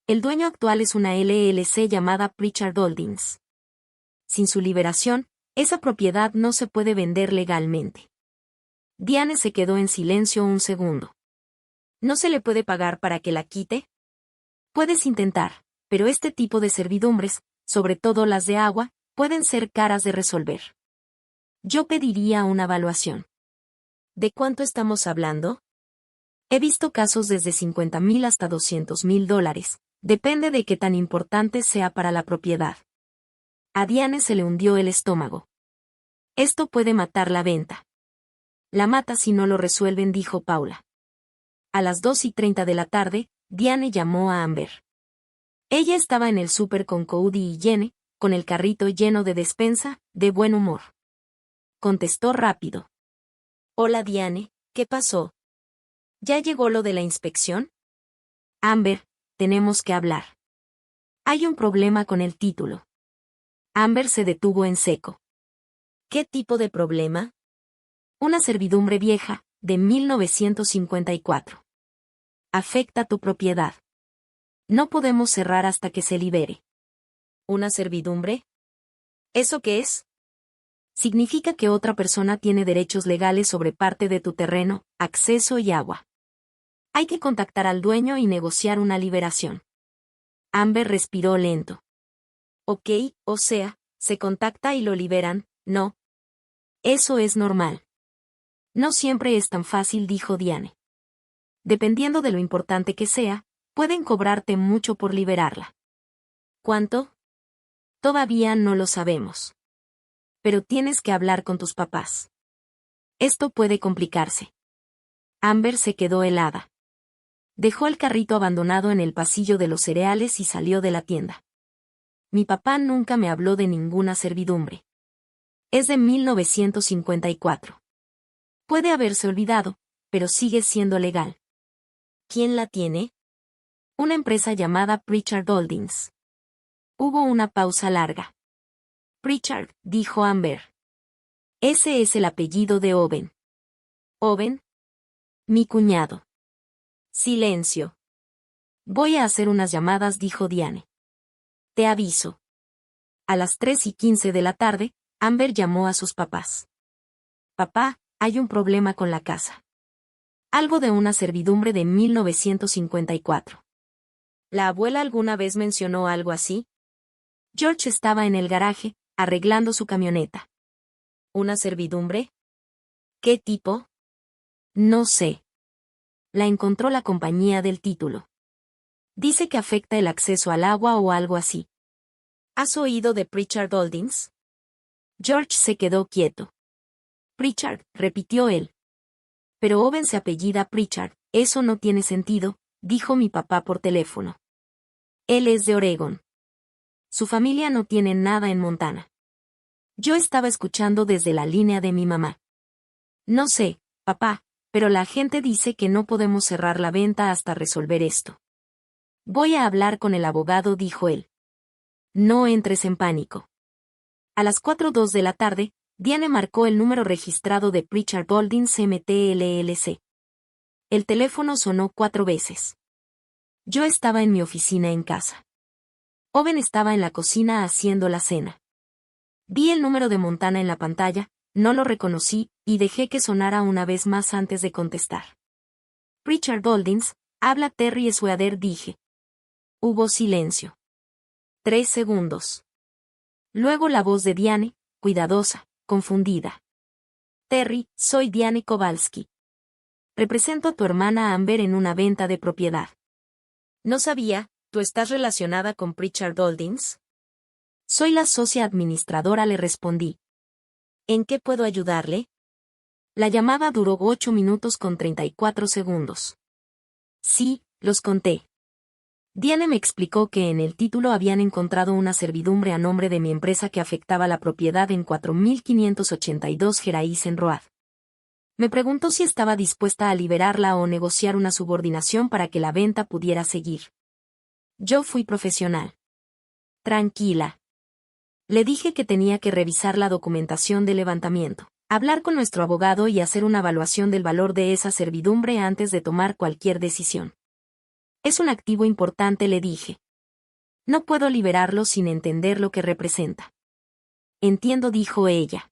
El dueño actual es una LLC llamada Pritchard Holdings. Sin su liberación, esa propiedad no se puede vender legalmente. Diane se quedó en silencio un segundo. ¿No se le puede pagar para que la quite? Puedes intentar, pero este tipo de servidumbres, sobre todo las de agua, pueden ser caras de resolver. Yo pediría una evaluación. ¿De cuánto estamos hablando? He visto casos desde $50,000 hasta $200,000, depende de qué tan importante sea para la propiedad. A Diane se le hundió el estómago. Esto puede matar la venta. La mata si no lo resuelven, dijo Paula. A las 2:30 de la tarde, Diane llamó a Amber. Ella estaba en el súper con Cody y Jenny, con el carrito lleno de despensa, de buen humor. Contestó rápido. Hola Diane, ¿qué pasó? ¿Ya llegó lo de la inspección? Amber, tenemos que hablar. Hay un problema con el título. Amber se detuvo en seco. ¿Qué tipo de problema? Una servidumbre vieja, de 1954. Afecta tu propiedad. No podemos cerrar hasta que se libere. ¿Una servidumbre? ¿Eso qué es? Significa que otra persona tiene derechos legales sobre parte de tu terreno, acceso y agua. Hay que contactar al dueño y negociar una liberación. Amber respiró lento. Ok, o sea, se contacta y lo liberan, ¿no? Eso es normal. No siempre es tan fácil, dijo Diane. Dependiendo de lo importante que sea, pueden cobrarte mucho por liberarla. ¿Cuánto? Todavía no lo sabemos. Pero tienes que hablar con tus papás. Esto puede complicarse. Amber se quedó helada. Dejó el carrito abandonado en el pasillo de los cereales y salió de la tienda. Mi papá nunca me habló de ninguna servidumbre. Es de 1954. Puede haberse olvidado, pero sigue siendo legal. ¿Quién la tiene? Una empresa llamada Pritchard Holdings. Hubo una pausa larga. Pritchard, dijo Amber. Ese es el apellido de Owen. ¿Owen? Mi cuñado. Silencio. Voy a hacer unas llamadas, dijo Diane. Te aviso. A las 3:15 de la tarde, Amber llamó a sus papás. Papá, hay un problema con la casa. Algo de una servidumbre de 1954. ¿La abuela alguna vez mencionó algo así? George estaba en el garaje, arreglando su camioneta. ¿Una servidumbre? ¿Qué tipo? No sé. La encontró la compañía del título. Dice que afecta el acceso al agua o algo así. ¿Has oído de Pritchard Holdings? George se quedó quieto. Pritchard, repitió él. Pero Owen se apellida Pritchard, eso no tiene sentido, dijo mi papá por teléfono. Él es de Oregón. Su familia no tiene nada en Montana. Yo estaba escuchando desde la línea de mi mamá. No sé, papá, pero la gente dice que no podemos cerrar la venta hasta resolver esto. Voy a hablar con el abogado, dijo él. No entres en pánico. A las 4:02 de la tarde, Diane marcó el número registrado de Pritchard Holdings MT LLC. El teléfono sonó 4 veces. Yo estaba en mi oficina en casa. Owen estaba en la cocina haciendo la cena. Vi el número de Montana en la pantalla, no lo reconocí, y dejé que sonara una vez más antes de contestar. Pritchard Holdings, habla Terry Sweater, dije. Hubo silencio. 3 segundos. Luego la voz de Diane, cuidadosa, confundida. Terry, soy Diane Kowalski. Represento a tu hermana Amber en una venta de propiedad. No sabía, ¿tú estás relacionada con Pritchard Holdings? Soy la socia administradora, le respondí. ¿En qué puedo ayudarle? La llamada duró 8 minutos con 34 segundos. Sí, los conté. Diane me explicó que en el título habían encontrado una servidumbre a nombre de mi empresa que afectaba la propiedad en 4582 Geraisen Road. Me preguntó si estaba dispuesta a liberarla o negociar una subordinación para que la venta pudiera seguir. Yo fui profesional. Tranquila. Le dije que tenía que revisar la documentación de levantamiento, hablar con nuestro abogado y hacer una evaluación del valor de esa servidumbre antes de tomar cualquier decisión. Es un activo importante, le dije. No puedo liberarlo sin entender lo que representa. Entiendo, dijo ella.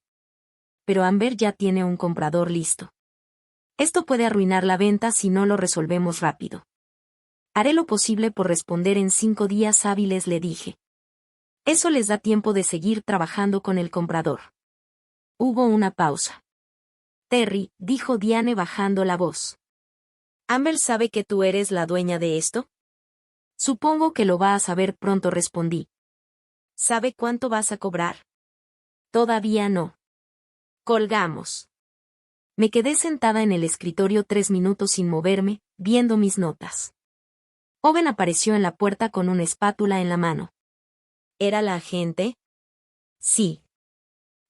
Pero Amber ya tiene un comprador listo. Esto puede arruinar la venta si no lo resolvemos rápido. Haré lo posible por responder en 5 días hábiles, le dije. Eso les da tiempo de seguir trabajando con el comprador. Hubo una pausa. Terry, dijo Diane bajando la voz. ¿Amber sabe que tú eres la dueña de esto? Supongo que lo va a saber pronto, respondí. ¿Sabe cuánto vas a cobrar? Todavía no. Colgamos. Me quedé sentada en el escritorio 3 minutos sin moverme, viendo mis notas. Owen apareció en la puerta con una espátula en la mano. ¿Era la agente? Sí.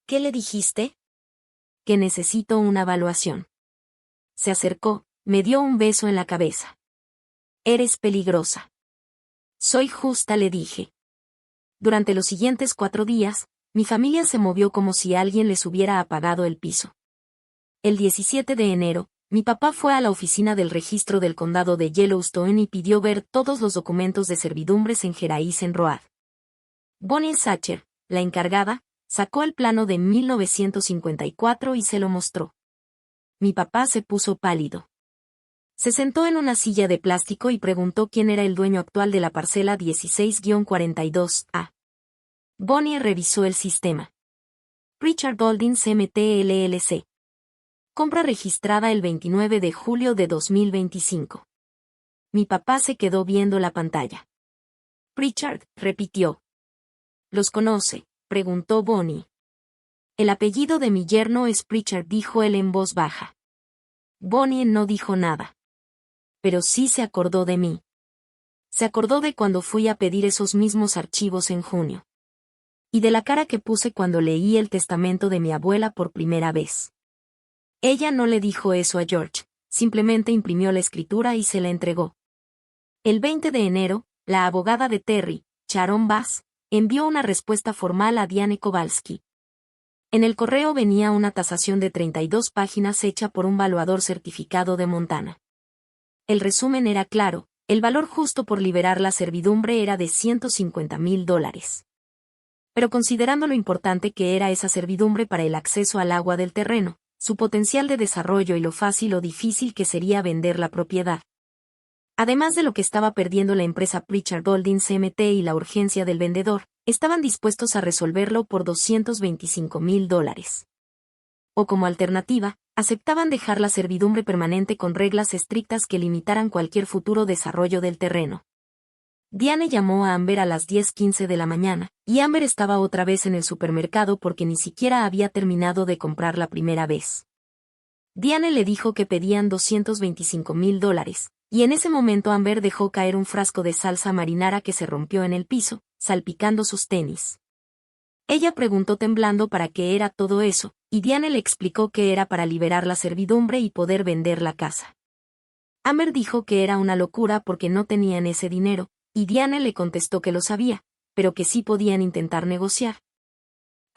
¿Qué le dijiste? Que necesito una evaluación. Se acercó, me dio un beso en la cabeza. Eres peligrosa. Soy justa, le dije. Durante los siguientes 4 días, mi familia se movió como si alguien les hubiera apagado el piso. El 17 de enero, mi papá fue a la oficina del registro del condado de Yellowstone y pidió ver todos los documentos de servidumbres en Geraisen Road. Bonnie Sacher, la encargada, sacó el plano de 1954 y se lo mostró. Mi papá se puso pálido. Se sentó en una silla de plástico y preguntó quién era el dueño actual de la parcela 16-42A. Bonnie revisó el sistema. Pritchard Holdings MT LLC. Compra registrada el 29 de julio de 2025. Mi papá se quedó viendo la pantalla. Pritchard, repitió. ¿Los conoce?, preguntó Bonnie. El apellido de mi yerno es Pritchard, dijo él en voz baja. Bonnie no dijo nada. Pero sí se acordó de mí. Se acordó de cuando fui a pedir esos mismos archivos en junio. Y de la cara que puse cuando leí el testamento de mi abuela por primera vez. Ella no le dijo eso a George, simplemente imprimió la escritura y se la entregó. El 20 de enero, la abogada de Terry, Sharon Bass, envió una respuesta formal a Diane Kowalski. En el correo venía una tasación de 32 páginas hecha por un valuador certificado de Montana. El resumen era claro, el valor justo por liberar la servidumbre era de $150,000. Pero considerando lo importante que era esa servidumbre para el acceso al agua del terreno, su potencial de desarrollo y lo fácil o difícil que sería vender la propiedad. Además de lo que estaba perdiendo la empresa Pritchard Holdings MT y la urgencia del vendedor, estaban dispuestos a resolverlo por $225,000. O como alternativa, aceptaban dejar la servidumbre permanente con reglas estrictas que limitaran cualquier futuro desarrollo del terreno. Diane llamó a Amber a las 10:15 de la mañana, y Amber estaba otra vez en el supermercado porque ni siquiera había terminado de comprar la primera vez. Diane le dijo que pedían $225,000, y en ese momento Amber dejó caer un frasco de salsa marinara que se rompió en el piso, salpicando sus tenis. Ella preguntó temblando para qué era todo eso, y Diane le explicó que era para liberar la servidumbre y poder vender la casa. Amber dijo que era una locura porque no tenían ese dinero, y Diane le contestó que lo sabía, pero que sí podían intentar negociar.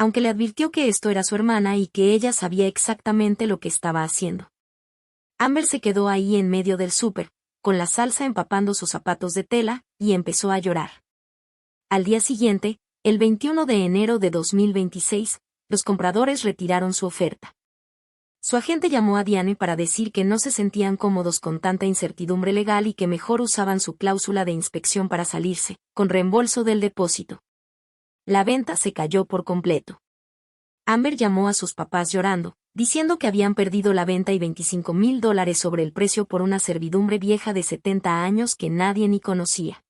aunque le advirtió que esto era su hermana y que ella sabía exactamente lo que estaba haciendo. Amber se quedó ahí en medio del súper, con la salsa empapando sus zapatos de tela, y empezó a llorar. Al día siguiente, el 21 de enero de 2026, los compradores retiraron su oferta. Su agente llamó a Diane para decir que no se sentían cómodos con tanta incertidumbre legal y que mejor usaban su cláusula de inspección para salirse, con reembolso del depósito. La venta se cayó por completo. Amber llamó a sus papás llorando, diciendo que habían perdido la venta y $25,000 sobre el precio por una servidumbre vieja de 70 años que nadie ni conocía.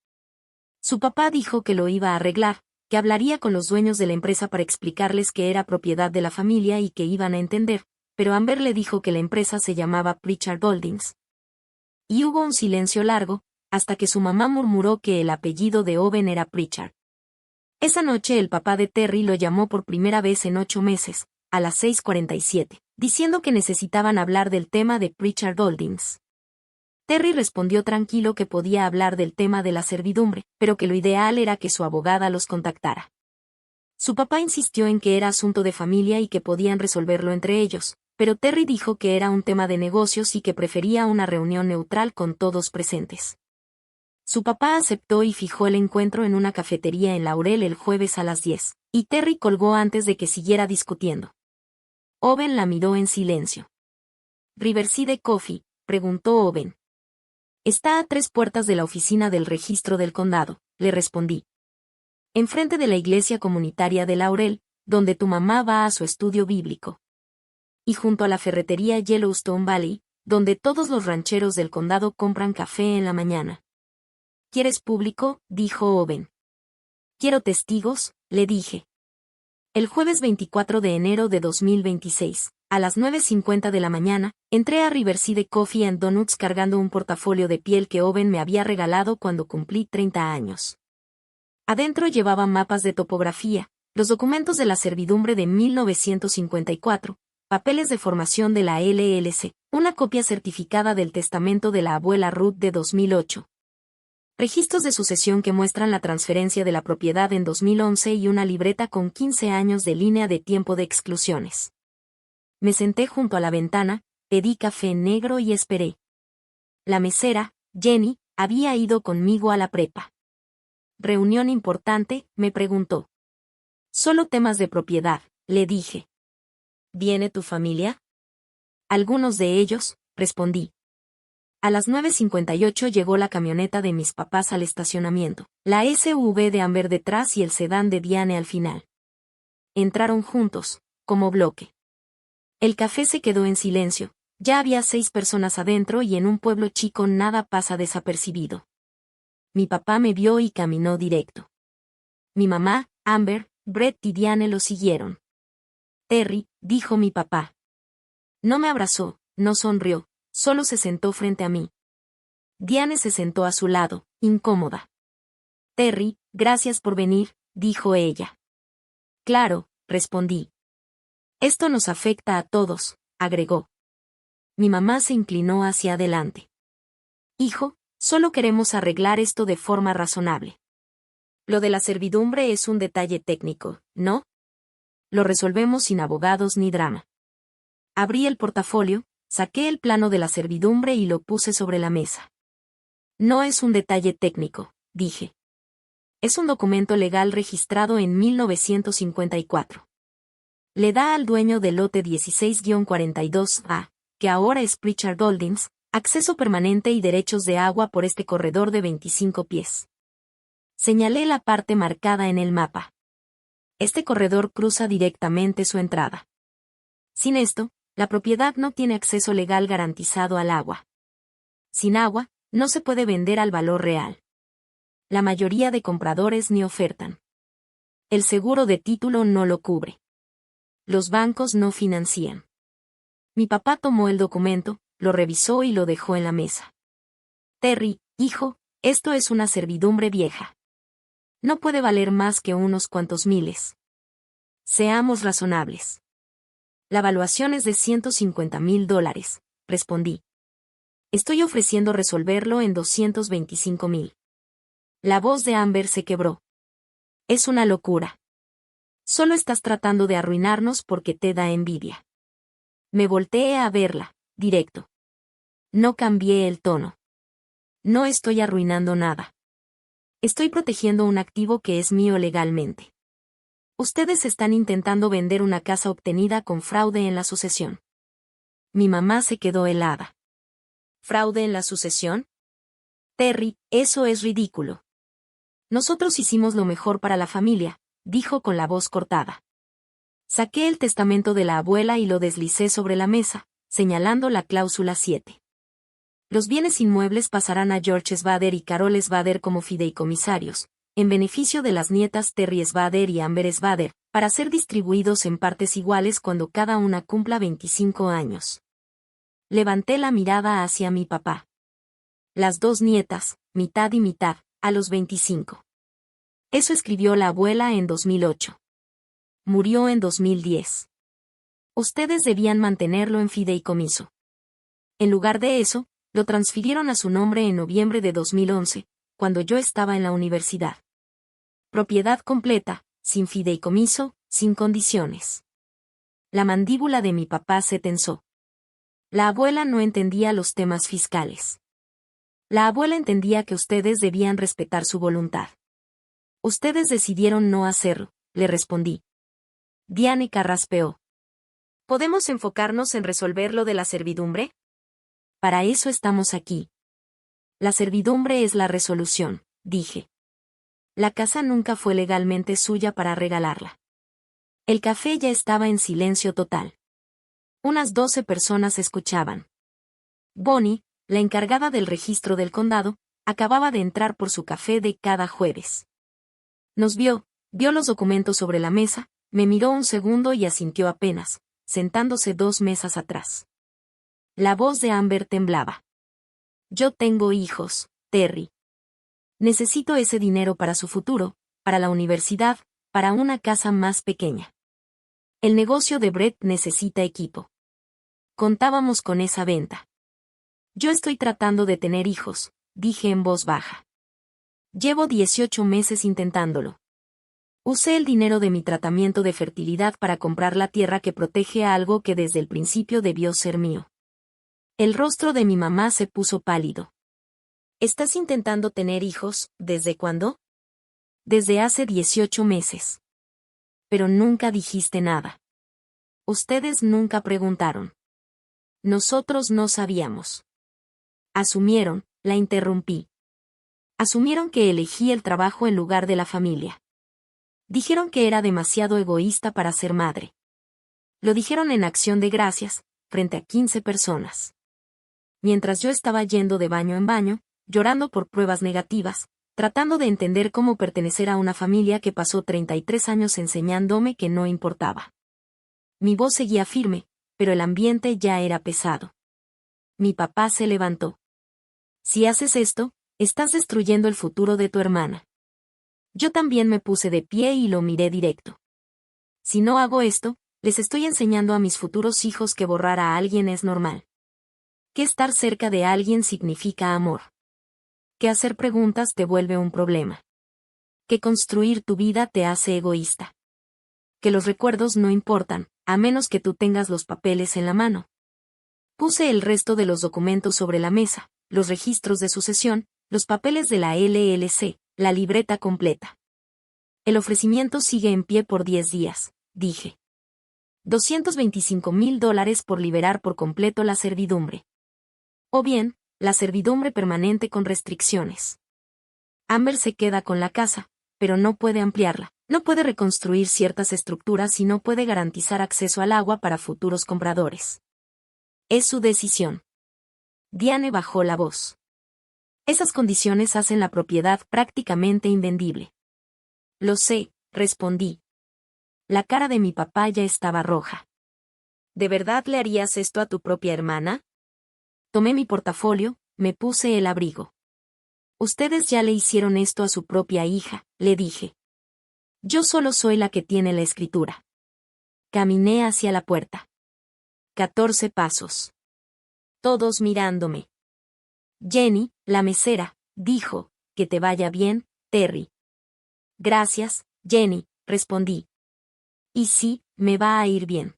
Su papá dijo que lo iba a arreglar, que hablaría con los dueños de la empresa para explicarles que era propiedad de la familia y que iban a entender, pero Amber le dijo que la empresa se llamaba Pritchard Holdings. Y hubo un silencio largo, hasta que su mamá murmuró que el apellido de Owen era Pritchard. Esa noche el papá de Terry lo llamó por primera vez en 8 meses, a las 6:47, diciendo que necesitaban hablar del tema de Pritchard Holdings. Terry respondió tranquilo que podía hablar del tema de la servidumbre, pero que lo ideal era que su abogada los contactara. Su papá insistió en que era asunto de familia y que podían resolverlo entre ellos, pero Terry dijo que era un tema de negocios y que prefería una reunión neutral con todos presentes. Su papá aceptó y fijó el encuentro en una cafetería en Laurel el jueves a las 10, y Terry colgó antes de que siguiera discutiendo. Owen la miró en silencio. «¿Riverside Coffee?», preguntó Owen. «Está a 3 puertas de la oficina del registro del condado», le respondí. «Enfrente de la iglesia comunitaria de Laurel, donde tu mamá va a su estudio bíblico. Y junto a la ferretería Yellowstone Valley, donde todos los rancheros del condado compran café en la mañana». «¿Quieres público?», dijo Owen. «Quiero testigos», le dije. El jueves 24 de enero de 2026, a las 9:50 de la mañana, entré a Riverside Coffee and Donuts cargando un portafolio de piel que Owen me había regalado cuando cumplí 30 años. Adentro llevaba mapas de topografía, los documentos de la servidumbre de 1954, papeles de formación de la LLC, una copia certificada del testamento de la abuela Ruth de 2008. Registros de sucesión que muestran la transferencia de la propiedad en 2011 y una libreta con 15 años de línea de tiempo de exclusiones. Me senté junto a la ventana, pedí café negro y esperé. La mesera, Jenny, había ido conmigo a la prepa. «¿Reunión importante?», me preguntó. «Solo temas de propiedad», le dije. «¿Viene tu familia?». «Algunos de ellos», respondí. A las 9:58 llegó la camioneta de mis papás al estacionamiento, la SUV de Amber detrás y el sedán de Diane al final. Entraron juntos, como bloque. El café se quedó en silencio, ya había 6 personas adentro y en un pueblo chico nada pasa desapercibido. Mi papá me vio y caminó directo. Mi mamá, Amber, Brett y Diane lo siguieron. «Terry», dijo mi papá. No me abrazó, no sonrió, solo se sentó frente a mí. Diane se sentó a su lado, incómoda. «Terry, gracias por venir», dijo ella. «Claro», respondí. «Esto nos afecta a todos», agregó. Mi mamá se inclinó hacia adelante. «Hijo, solo queremos arreglar esto de forma razonable. Lo de la servidumbre es un detalle técnico, ¿no? Lo resolvemos sin abogados ni drama». Abrí el portafolio, saqué el plano de la servidumbre y lo puse sobre la mesa. «No es un detalle técnico», dije. «Es un documento legal registrado en 1954. Le da al dueño del lote 16-42A, que ahora es Pritchard Holdings, acceso permanente y derechos de agua por este corredor de 25 pies. Señalé la parte marcada en el mapa. Este corredor cruza directamente su entrada. Sin esto, la propiedad no tiene acceso legal garantizado al agua. Sin agua, no se puede vender al valor real. La mayoría de compradores ni ofertan. El seguro de título no lo cubre. Los bancos no financian». Mi papá tomó el documento, lo revisó y lo dejó en la mesa. «Terry, hijo, esto es una servidumbre vieja. No puede valer más que unos cuantos miles. Seamos razonables». «La evaluación es de $150,000, respondí. «Estoy ofreciendo resolverlo en $225,000. La voz de Amber se quebró. «Es una locura». Solo estás tratando de arruinarnos porque te da envidia. Me volteé a verla, directo. No cambié el tono. No estoy arruinando nada. Estoy protegiendo un activo que es mío legalmente. Ustedes están intentando vender una casa obtenida con fraude en la sucesión. Mi mamá se quedó helada. ¿Fraude en la sucesión? Terry, eso es ridículo. Nosotros hicimos lo mejor para la familia, dijo con la voz cortada. Saqué el testamento de la abuela y lo deslicé sobre la mesa, señalando la cláusula 7. Los bienes inmuebles pasarán a George Svader y Carol Svader como fideicomisarios, en beneficio de las nietas Terry Svader y Amber Svader, para ser distribuidos en partes iguales cuando cada una cumpla 25 años. Levanté la mirada hacia mi papá. Las dos nietas, mitad y mitad, a los 25. Eso escribió la abuela en 2008. Murió en 2010. Ustedes debían mantenerlo en fideicomiso. En lugar de eso, lo transfirieron a su nombre en noviembre de 2011, cuando yo estaba en la universidad. Propiedad completa, sin fideicomiso, sin condiciones. La mandíbula de mi papá se tensó. La abuela no entendía los temas fiscales. La abuela entendía que ustedes debían respetar su voluntad. Ustedes decidieron no hacerlo, le respondí. Diane carraspeó. ¿Podemos enfocarnos en resolver lo de la servidumbre? Para eso estamos aquí. La servidumbre es la resolución, dije. La casa nunca fue legalmente suya para regalarla. El café ya estaba en silencio total. Unas 12 personas escuchaban. Bonnie, la encargada del registro del condado, acababa de entrar por su café de cada jueves. Nos vio los documentos sobre la mesa, me miró un segundo y asintió apenas, sentándose 2 mesas atrás. La voz de Amber temblaba. Yo tengo hijos, Terry. Necesito ese dinero para su futuro, para la universidad, para una casa más pequeña. El negocio de Brett necesita equipo. Contábamos con esa venta. Yo estoy tratando de tener hijos, dije en voz baja. Llevo 18 meses intentándolo. Usé el dinero de mi tratamiento de fertilidad para comprar la tierra que protege a algo que desde el principio debió ser mío. El rostro de mi mamá se puso pálido. ¿Estás intentando tener hijos, desde cuándo? Desde hace 18 meses. Pero nunca dijiste nada. Ustedes nunca preguntaron. Nosotros no sabíamos. Asumieron, la interrumpí. Asumieron que elegí el trabajo en lugar de la familia. Dijeron que era demasiado egoísta para ser madre. Lo dijeron en Acción de Gracias, frente a 15 personas. Mientras yo estaba yendo de baño en baño, llorando por pruebas negativas, tratando de entender cómo pertenecer a una familia que pasó 33 años enseñándome que no importaba. Mi voz seguía firme, pero el ambiente ya era pesado. Mi papá se levantó. Si haces esto, estás destruyendo el futuro de tu hermana. Yo también me puse de pie y lo miré directo. Si no hago esto, les estoy enseñando a mis futuros hijos que borrar a alguien es normal. Que estar cerca de alguien significa amor. Que hacer preguntas te vuelve un problema. Que construir tu vida te hace egoísta. Que los recuerdos no importan, a menos que tú tengas los papeles en la mano. Puse el resto de los documentos sobre la mesa, los registros de sucesión, los papeles de la LLC, la libreta completa. El ofrecimiento sigue en pie por 10 días, dije. $225,000 por liberar por completo la servidumbre. O bien, la servidumbre permanente con restricciones. Amber se queda con la casa, pero no puede ampliarla, no puede reconstruir ciertas estructuras y no puede garantizar acceso al agua para futuros compradores. Es su decisión. Diane bajó la voz. Esas condiciones hacen la propiedad prácticamente invendible. Lo sé, respondí. La cara de mi papá ya estaba roja. ¿De verdad le harías esto a tu propia hermana? Tomé mi portafolio, me puse el abrigo. Ustedes ya le hicieron esto a su propia hija, le dije. Yo solo soy la que tiene la escritura. Caminé hacia la puerta. 14 pasos. Todos mirándome. Jenny, la mesera, dijo, que te vaya bien, Terry. Gracias, Jenny, respondí. Y sí, me va a ir bien.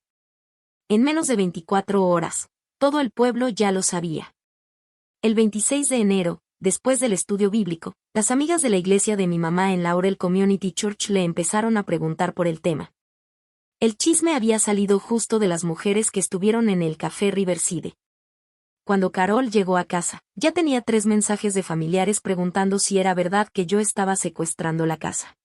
En menos de 24 horas, todo el pueblo ya lo sabía. El 26 de enero, después del estudio bíblico, las amigas de la iglesia de mi mamá en Laurel Community Church le empezaron a preguntar por el tema. El chisme había salido justo de las mujeres que estuvieron en el café Riverside. Cuando Carol llegó a casa, ya tenía 3 mensajes de familiares preguntando si era verdad que yo estaba secuestrando la casa.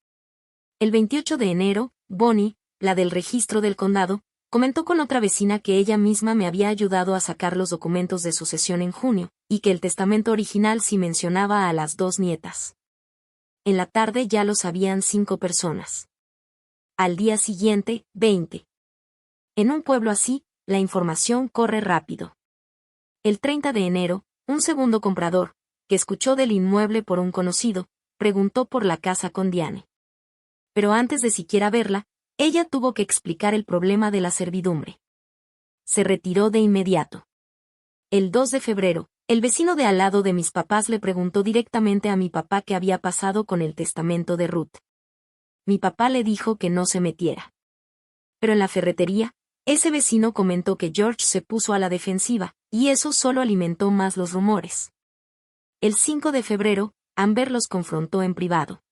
El 28 de enero, Bonnie, la del registro del condado, comentó con otra vecina que ella misma me había ayudado a sacar los documentos de sucesión en junio, y que el testamento original sí mencionaba a las 2 nietas. En la tarde ya lo sabían 5 personas. Al día siguiente, 20. En un pueblo así, la información corre rápido. El 30 de enero, un segundo comprador, que escuchó del inmueble por un conocido, preguntó por la casa con Diane. Pero antes de siquiera verla, ella tuvo que explicar el problema de la servidumbre. Se retiró de inmediato. El 2 de febrero, el vecino de al lado de mis papás le preguntó directamente a mi papá qué había pasado con el testamento de Ruth. Mi papá le dijo que no se metiera. Pero en la ferretería, ese vecino comentó que George se puso a la defensiva, y eso solo alimentó más los rumores. El 5 de febrero, Amber los confrontó en privado.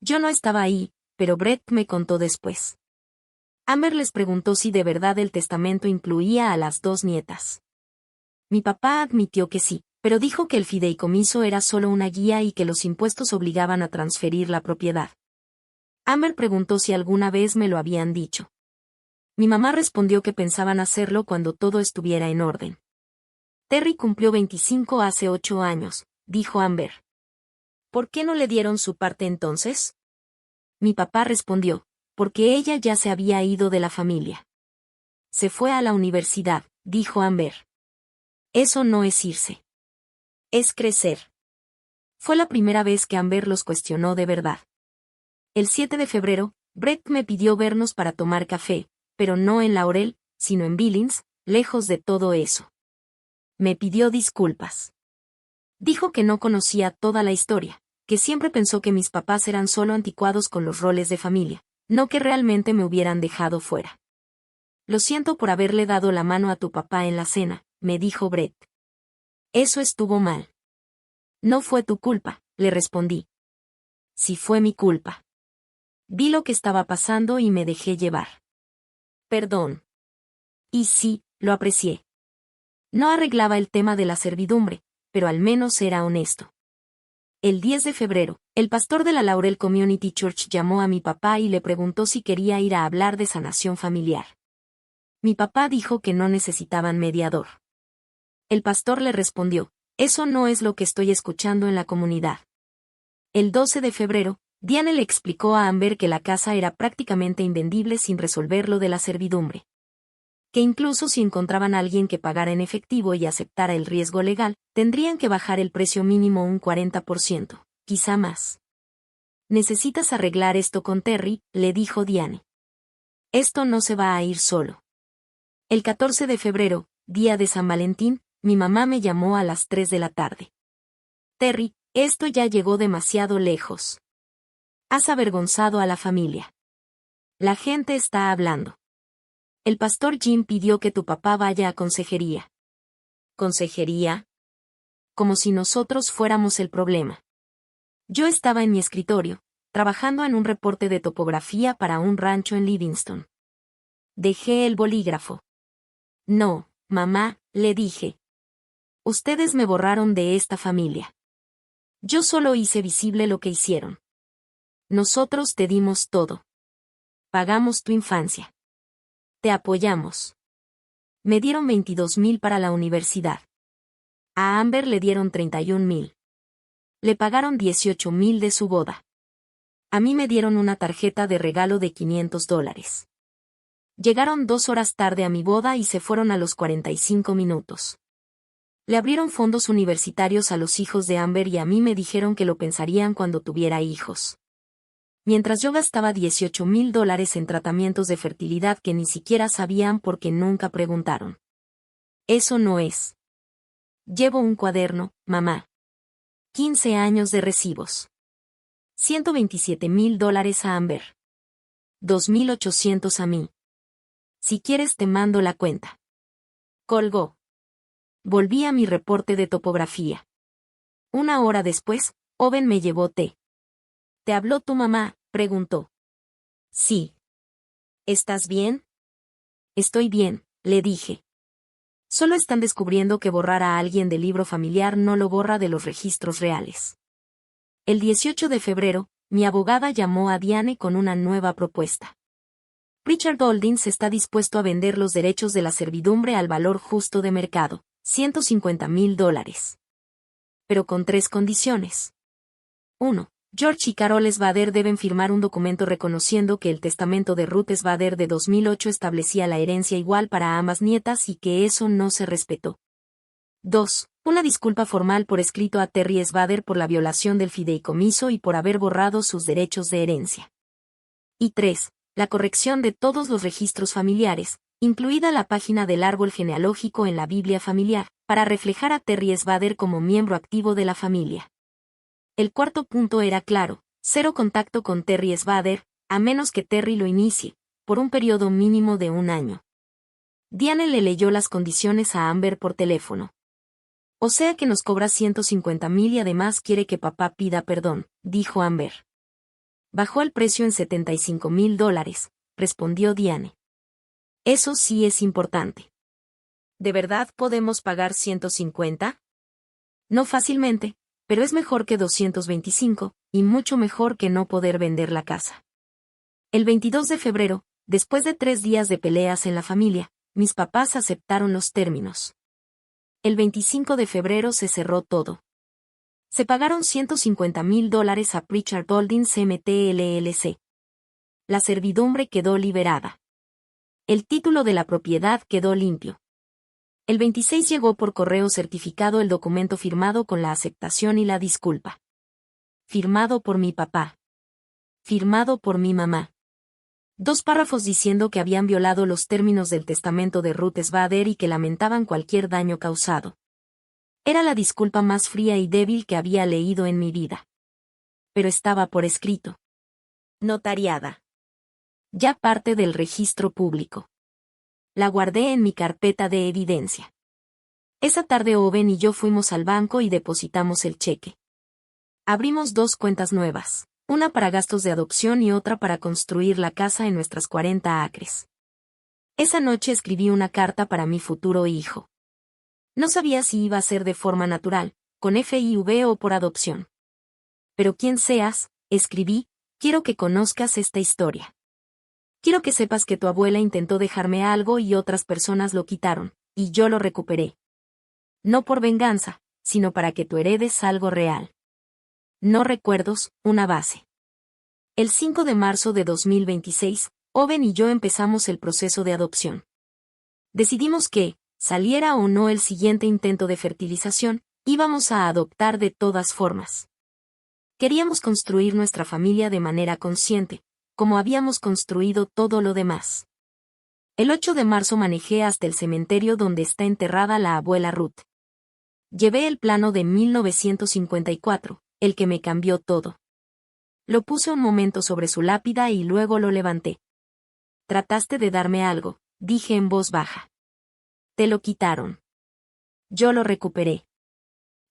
Yo no estaba ahí, pero Brett me contó después. Amber les preguntó si de verdad el testamento incluía a las 2 nietas. Mi papá admitió que sí, pero dijo que el fideicomiso era solo una guía y que los impuestos obligaban a transferir la propiedad. Amber preguntó si alguna vez me lo habían dicho. Mi mamá respondió que pensaban hacerlo cuando todo estuviera en orden. Terry cumplió 25 hace 8 años, dijo Amber. ¿Por qué no le dieron su parte entonces? Mi papá respondió, porque ella ya se había ido de la familia. Se fue a la universidad, dijo Amber. Eso no es irse. Es crecer. Fue la primera vez que Amber los cuestionó de verdad. El 7 de febrero, Brett me pidió vernos para tomar café, pero no en Laurel, sino en Billings, lejos de todo eso. Me pidió disculpas. Dijo que no conocía toda la historia, que siempre pensó que mis papás eran solo anticuados con los roles de familia, no que realmente me hubieran dejado fuera. Lo siento por haberle dado la mano a tu papá en la cena, me dijo Brett. Eso estuvo mal. No fue tu culpa, le respondí. Sí fue mi culpa. Vi lo que estaba pasando y me dejé llevar. Perdón. Y sí, lo aprecié. No arreglaba el tema de la servidumbre, pero al menos era honesto. El 10 de febrero, el pastor de la Laurel Community Church llamó a mi papá y le preguntó si quería ir a hablar de sanación familiar. Mi papá dijo que no necesitaban mediador. El pastor le respondió, eso no es lo que estoy escuchando en la comunidad. El 12 de febrero, Diane le explicó a Amber que la casa era prácticamente invendible sin resolver lo de la servidumbre. Que incluso si encontraban a alguien que pagara en efectivo y aceptara el riesgo legal, tendrían que bajar el precio mínimo un 40%, quizá más. Necesitas arreglar esto con Terry, le dijo Diane. Esto no se va a ir solo. El 14 de febrero, día de San Valentín, mi mamá me llamó a las 3 de la tarde. Terry, esto ya llegó demasiado lejos. Has avergonzado a la familia. La gente está hablando. El pastor Jim pidió que tu papá vaya a consejería. ¿Consejería? Como si nosotros fuéramos el problema. Yo estaba en mi escritorio, trabajando en un reporte de topografía para un rancho en Livingston. Dejé el bolígrafo. No, mamá, le dije. Ustedes me borraron de esta familia. Yo solo hice visible lo que hicieron. Nosotros te dimos todo. Pagamos tu infancia. Te apoyamos. Me dieron 22,000 para la universidad. A Amber le dieron 31,000. Le pagaron 18,000 de su boda. A mí me dieron una tarjeta de regalo de $500. Llegaron 2 horas tarde a mi boda y se fueron a los 45 minutos. Le abrieron fondos universitarios a los hijos de Amber y a mí me dijeron que lo pensarían cuando tuviera hijos. Mientras yo gastaba $18,000 en tratamientos de fertilidad que ni siquiera sabían porque nunca preguntaron. Eso no es. Llevo un cuaderno, mamá. 15 años de recibos. $127,000 a Amber. $2,800 a mí. Si quieres te mando la cuenta. Colgó. Volví a mi reporte de topografía. Una hora después, Owen me llevó té. ¿Te habló tu mamá?, preguntó. Sí. ¿Estás bien? Estoy bien, le dije. Solo están descubriendo que borrar a alguien del libro familiar no lo borra de los registros reales. El 18 de febrero, mi abogada llamó a Diane con una nueva propuesta. Richard Holdings está dispuesto a vender los derechos de la servidumbre al valor justo de mercado, $150,000. Pero con 3 condiciones. 1. George y Carol Svader deben firmar un documento reconociendo que el testamento de Ruth Svader de 2008 establecía la herencia igual para ambas nietas y que eso no se respetó. 2. Una disculpa formal por escrito a Terry Svader por la violación del fideicomiso y por haber borrado sus derechos de herencia. Y 3. La corrección de todos los registros familiares, incluida la página del árbol genealógico en la Biblia familiar, para reflejar a Terry Svader como miembro activo de la familia. El cuarto punto era claro: 0 contacto con Terry Svader, a menos que Terry lo inicie, por un periodo mínimo de 1 año. Diane le leyó las condiciones a Amber por teléfono. O sea que nos cobra $150,000 y además quiere que papá pida perdón, dijo Amber. Bajó el precio en $75,000, respondió Diane. Eso sí es importante. ¿De verdad podemos pagar 150? No fácilmente, pero es mejor que 225, y mucho mejor que no poder vender la casa. El 22 de febrero, después de 3 días de peleas en la familia, mis papás aceptaron los términos. El 25 de febrero se cerró todo. Se pagaron $150,000 a Pritchard Holdings MT LLC. La servidumbre quedó liberada. El título de la propiedad quedó limpio. El 26 llegó por correo certificado el documento firmado con la aceptación y la disculpa. Firmado por mi papá. Firmado por mi mamá. 2 párrafos diciendo que habían violado los términos del testamento de Ruth Svader y que lamentaban cualquier daño causado. Era la disculpa más fría y débil que había leído en mi vida. Pero estaba por escrito. Notariada. Ya parte del registro público. La guardé en mi carpeta de evidencia. Esa tarde Owen y yo fuimos al banco y depositamos el cheque. Abrimos 2 cuentas nuevas, una para gastos de adopción y otra para construir la casa en nuestras 40 acres. Esa noche escribí una carta para mi futuro hijo. No sabía si iba a ser de forma natural, con FIV o por adopción. Pero quien seas, escribí, quiero que conozcas esta historia. Quiero que sepas que tu abuela intentó dejarme algo y otras personas lo quitaron, y yo lo recuperé. No por venganza, sino para que tú heredes algo real. No recuerdos, una base. El 5 de marzo de 2026, Owen y yo empezamos el proceso de adopción. Decidimos que, saliera o no el siguiente intento de fertilización, íbamos a adoptar de todas formas. Queríamos construir nuestra familia de manera consciente, como habíamos construido todo lo demás. El 8 de marzo manejé hasta el cementerio donde está enterrada la abuela Ruth. Llevé el plano de 1954, el que me cambió todo. Lo puse un momento sobre su lápida y luego lo levanté. Trataste de darme algo, dije en voz baja. Te lo quitaron. Yo lo recuperé.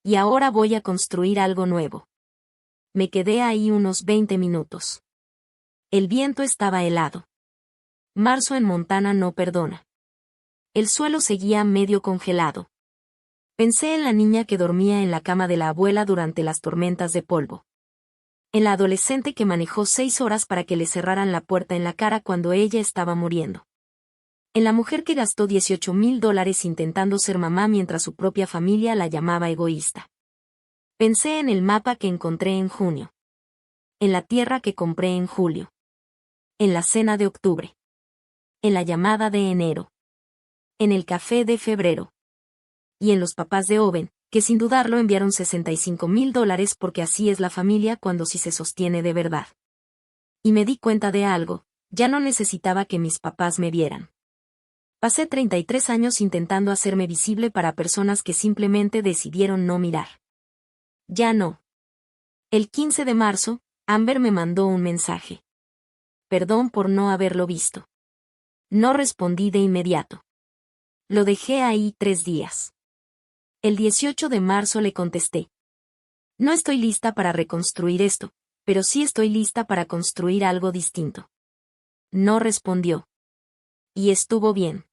Y ahora voy a construir algo nuevo. Me quedé ahí unos 20 minutos. El viento estaba helado. Marzo en Montana no perdona. El suelo seguía medio congelado. Pensé en la niña que dormía en la cama de la abuela durante las tormentas de polvo. En la adolescente que manejó 6 horas para que le cerraran la puerta en la cara cuando ella estaba muriendo. En la mujer que gastó $18,000 intentando ser mamá mientras su propia familia la llamaba egoísta. Pensé en el mapa que encontré en junio. En la tierra que compré en julio. En la cena de octubre. En la llamada de enero. En el café de febrero. Y en los papás de Owen, que sin dudarlo enviaron $65,000 porque así es la familia cuando sí se sostiene de verdad. Y me di cuenta de algo, ya no necesitaba que mis papás me vieran. Pasé 33 años intentando hacerme visible para personas que simplemente decidieron no mirar. Ya no. El 15 de marzo, Amber me mandó un mensaje. perdón por no haberlo visto. No respondí de inmediato. Lo dejé ahí 3 días. El 18 de marzo le contesté. No estoy lista para reconstruir esto, pero sí estoy lista para construir algo distinto. No respondió. Y estuvo bien.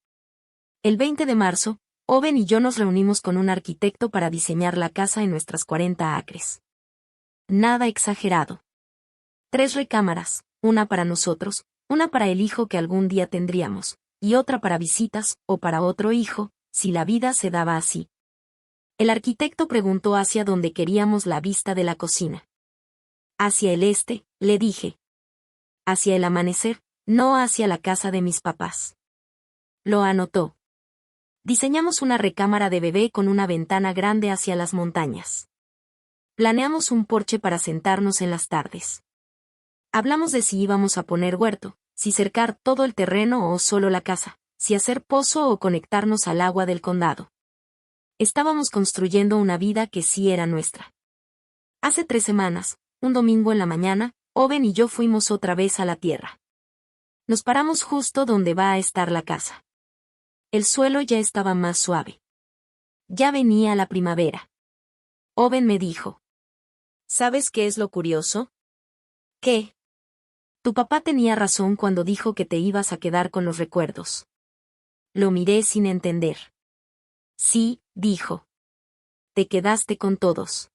El 20 de marzo, Owen y yo nos reunimos con un arquitecto para diseñar la casa en nuestras 40 acres. Nada exagerado. 3 recámaras, una para nosotros, una para el hijo que algún día tendríamos, y otra para visitas, o para otro hijo, si la vida se daba así. El arquitecto preguntó hacia dónde queríamos la vista de la cocina. Hacia el este, le dije. Hacia el amanecer, no hacia la casa de mis papás. Lo anotó. Diseñamos una recámara de bebé con una ventana grande hacia las montañas. Planeamos un porche para sentarnos en las tardes. Hablamos de si íbamos a poner huerto, si cercar todo el terreno o solo la casa, si hacer pozo o conectarnos al agua del condado. Estábamos construyendo una vida que sí era nuestra. Hace 3 semanas, un domingo en la mañana, Owen y yo fuimos otra vez a la tierra. Nos paramos justo donde va a estar la casa. El suelo ya estaba más suave. Ya venía la primavera. Owen me dijo. ¿Sabes qué es lo curioso? ¿Qué? Tu papá tenía razón cuando dijo que te ibas a quedar con los recuerdos. Lo miré sin entender. Sí, dijo. Te quedaste con todos.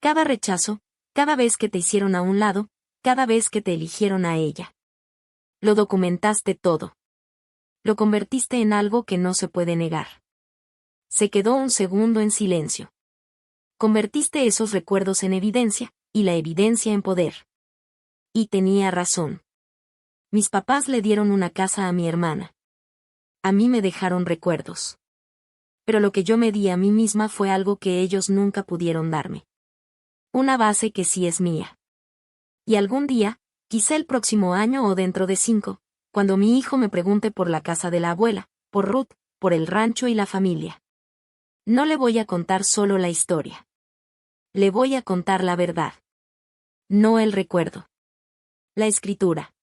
Cada rechazo, cada vez que te hicieron a un lado, cada vez que te eligieron a ella. Lo documentaste todo. Lo convertiste en algo que no se puede negar. Se quedó un segundo en silencio. Convertiste esos recuerdos en evidencia, y la evidencia en poder. Y tenía razón. Mis papás le dieron una casa a mi hermana. A mí me dejaron recuerdos. Pero lo que yo me di a mí misma fue algo que ellos nunca pudieron darme. Una base que sí es mía. Y algún día, quizá el próximo año o dentro de 5, cuando mi hijo me pregunte por la casa de la abuela, por Ruth, por el rancho y la familia. No le voy a contar solo la historia. Le voy a contar la verdad. No el recuerdo. La escritura.